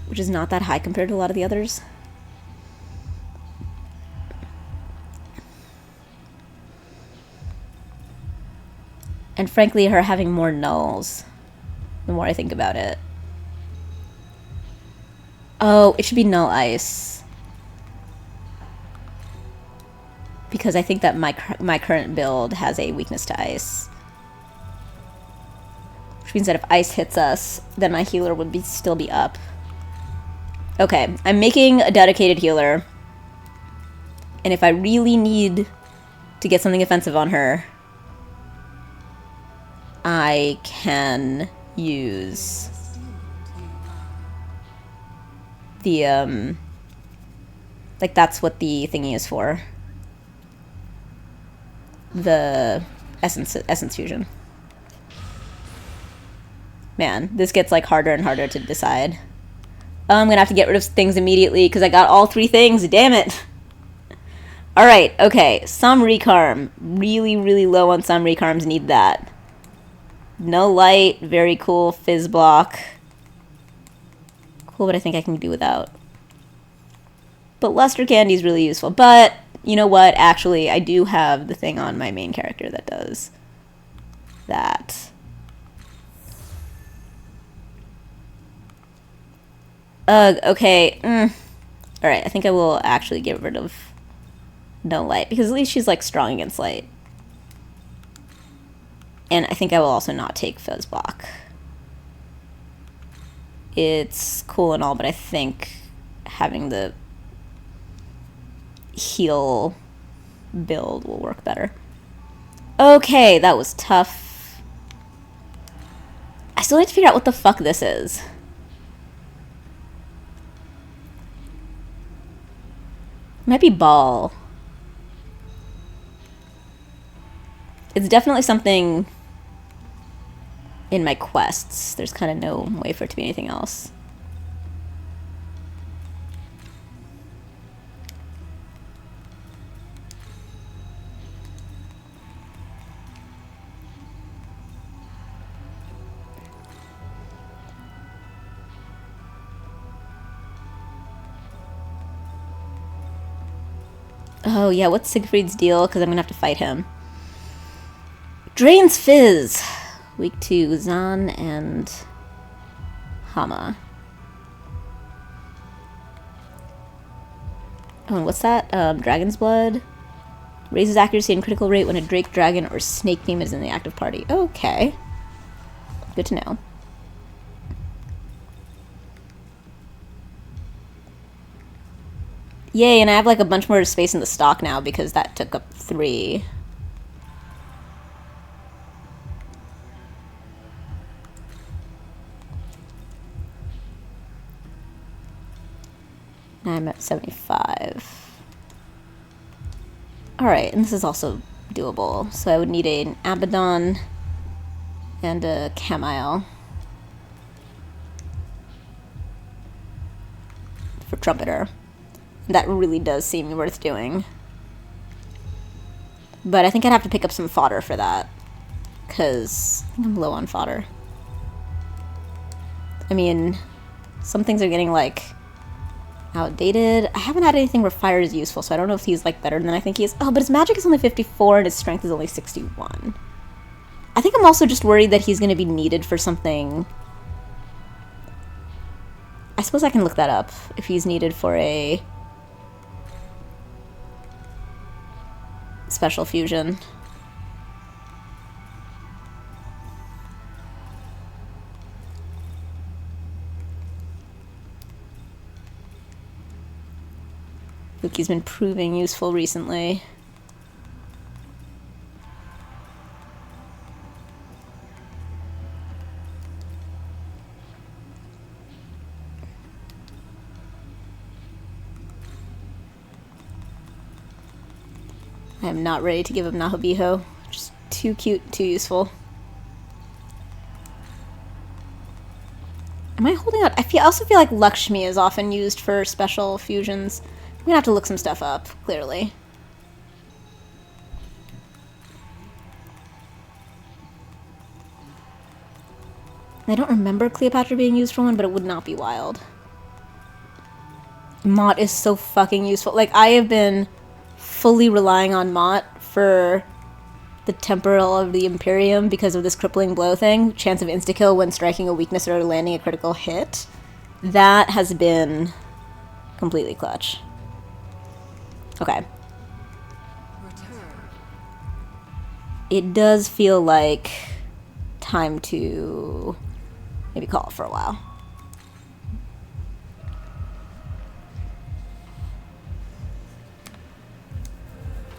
which is not that high compared to a lot of the others. And frankly, her having more nulls, the more I think about it. Oh, it should be null ice. Because I think that my current build has a weakness to ice. Which means that if ice hits us, then my healer would still be up. Okay, I'm making a dedicated healer. And if I really need to get something offensive on her, I can use the, like, that's what the thingy is for. The essence fusion. Man, this gets, like, harder and harder to decide. I'm gonna have to get rid of things immediately, because I got all 3 things, damn it! Alright, okay, some recarm. Really, really low on some recarms, need that. No light, very cool. Fizz block. Cool, but I think I can do without. But luster candy is really useful. But, you know what? Actually, I do have the thing on my main character that does that. Ugh, okay. Alright, I think I will actually get rid of no light. Because at least she's, like, strong against light. And I think I will also not take Fizz block. It's cool and all, but I think having the heal build will work better. Okay, that was tough. I still need to figure out what the fuck this is. It might be ball. It's definitely something in my quests. There's kind of no way for it to be anything else. Oh yeah, what's Siegfried's deal? Because I'm gonna have to fight him. Drains Fizz. Weak to Zan and Hama. Oh, and what's that? Dragon's Blood. Raises accuracy and critical rate when a Drake, Dragon, or Snake theme is in the active party. Okay. Good to know. Yay, and I have like a bunch more space in the stock now because that took up 3. Now I'm at 75. Alright, and this is also doable. So I would need an Abaddon and a Camille for Trumpeter. That really does seem worth doing. But I think I'd have to pick up some fodder for that. Because I think I'm low on fodder. I mean, some things are getting, like, outdated. I haven't had anything where fire is useful, so I don't know if he's, like, better than I think he is. Oh, but his magic is only 54 and his strength is only 61. I think I'm also just worried that he's going to be needed for something. I suppose I can look that up. If he's needed for a special fusion. He's been proving useful recently. I am not ready to give up Nahobiho. Just too cute, too useful. Am I holding out? I also feel like Lakshmi is often used for special fusions. I'm gonna have to look some stuff up, clearly. I don't remember Cleopatra being used for one, but it would not be wild. Mott is so fucking useful. Like, I have been fully relying on Mott for the Temporal of the Imperium because of this crippling blow thing. Chance of insta-kill when striking a weakness or landing a critical hit. That has been completely clutch. Okay. Return. It does feel like time to maybe call it for a while.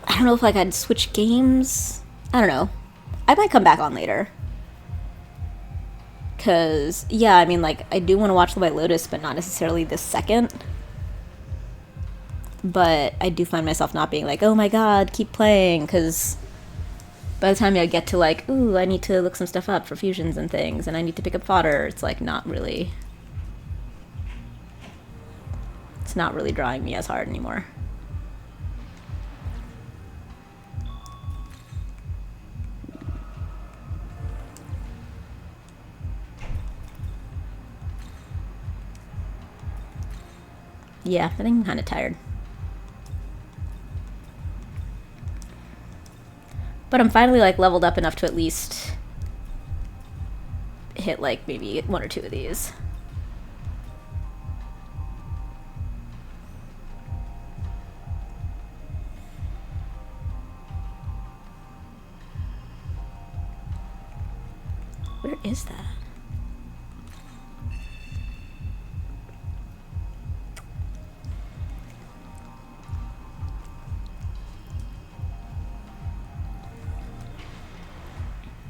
I don't know if like I'd switch games. I don't know. I might come back on later. Cause yeah, I mean like I do want to watch The White Lotus, but not necessarily this second. But I do find myself not being like, oh my god, keep playing, because by the time I get to like, ooh, I need to look some stuff up for fusions and things, and I need to pick up fodder, it's like not really... It's not really drawing me as hard anymore. Yeah, I think I'm kind of tired. But I'm finally like leveled up enough to at least hit like maybe one or two of these. Where is that?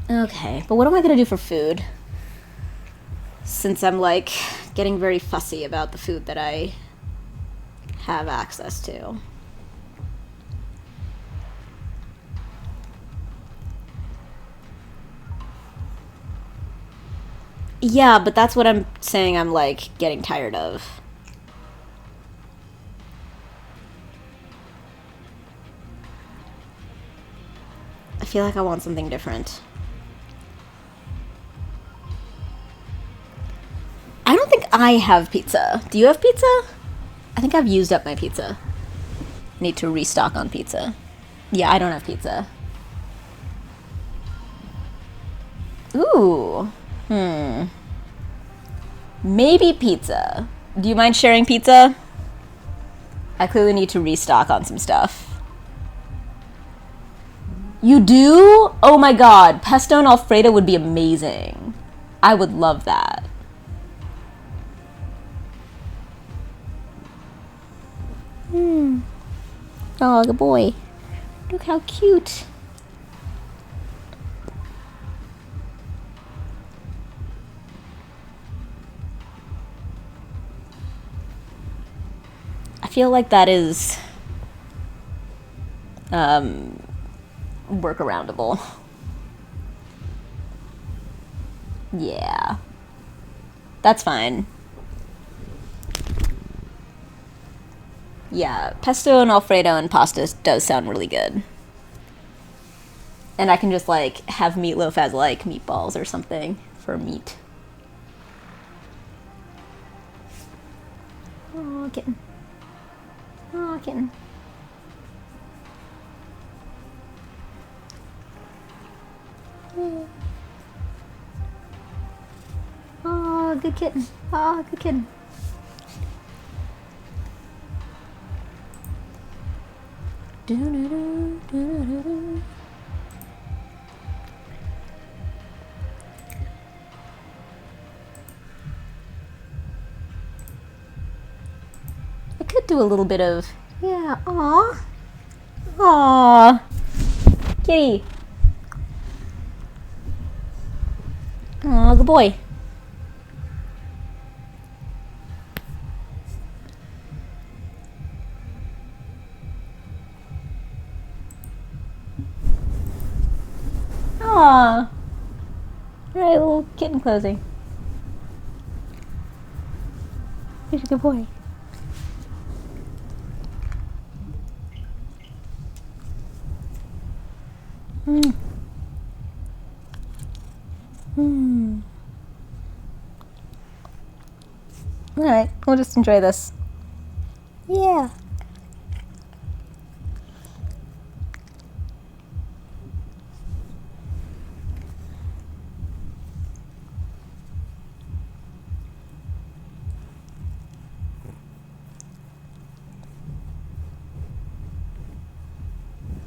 Okay, but what am I gonna do for food? Since I'm like getting very fussy about the food that I have access to. Yeah, but that's what I'm saying I'm like getting tired of. I feel like I want something different. I don't think I have pizza. Do you have pizza? I think I've used up my pizza. Need to restock on pizza. Yeah, I don't have pizza. Ooh. Maybe pizza. Do you mind sharing pizza? I clearly need to restock on some stuff. You do? Oh my god. Pesto and Alfredo would be amazing. I would love that. Oh, good boy. Look how cute. I feel like that is workaroundable. Yeah. That's fine. Yeah, pesto and Alfredo and pasta does sound really good. And I can just like have meatloaf as like meatballs or something for meat. Oh, kitten. Oh, kitten. Oh, good kitten. Oh, good kitten. I could do a little bit of, yeah, aw. Aw. Kitty. Aw, good boy. Aw. Alright, little kitten closing. He's a good boy. Hmm. Hmm. Alright, we'll just enjoy this. Yeah.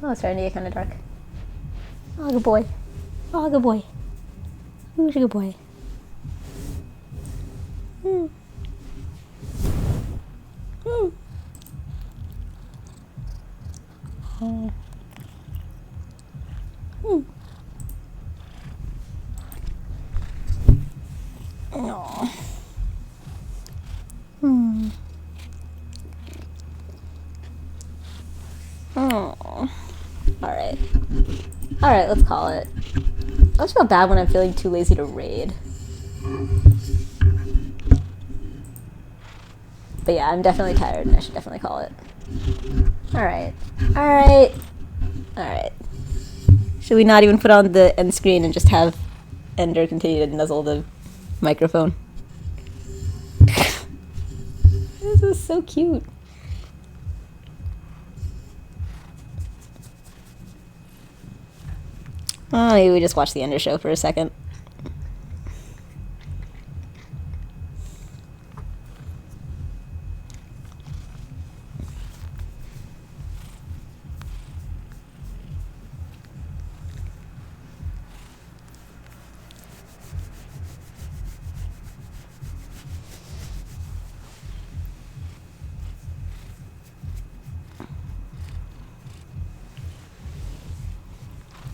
Oh, it's starting to get kind of dark. Oh, good boy. Oh, good boy. Who's a good boy? Hmm. Hmm. Hmm. Hmm. Oh. Hmm. Oh. Alright. Alright, let's call it. I always feel bad when I'm feeling too lazy to raid. But yeah, I'm definitely tired and I should definitely call it. Alright. Alright. Alright. Should we not even put on the end screen and just have Ender continue to nuzzle the microphone? This is so cute. Oh, maybe we just watch the Ender show for a second.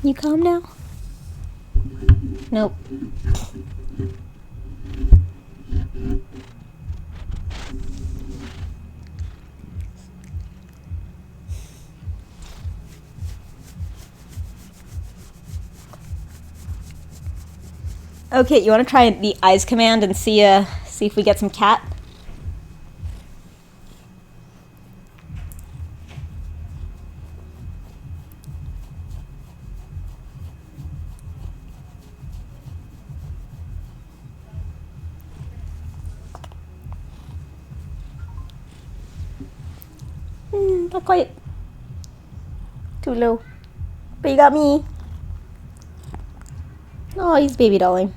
You calm now? Nope. Okay, you want to try the eyes command and see if we get some cat? Not quite. Too low. But you got me. Oh, he's baby dolling.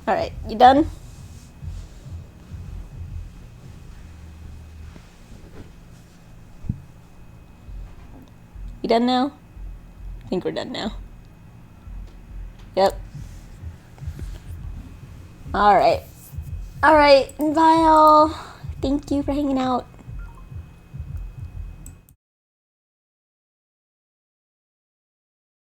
Alright, you done? You done now? I think we're done now. Yep. Alright. Alright, bye all. Thank you for hanging out.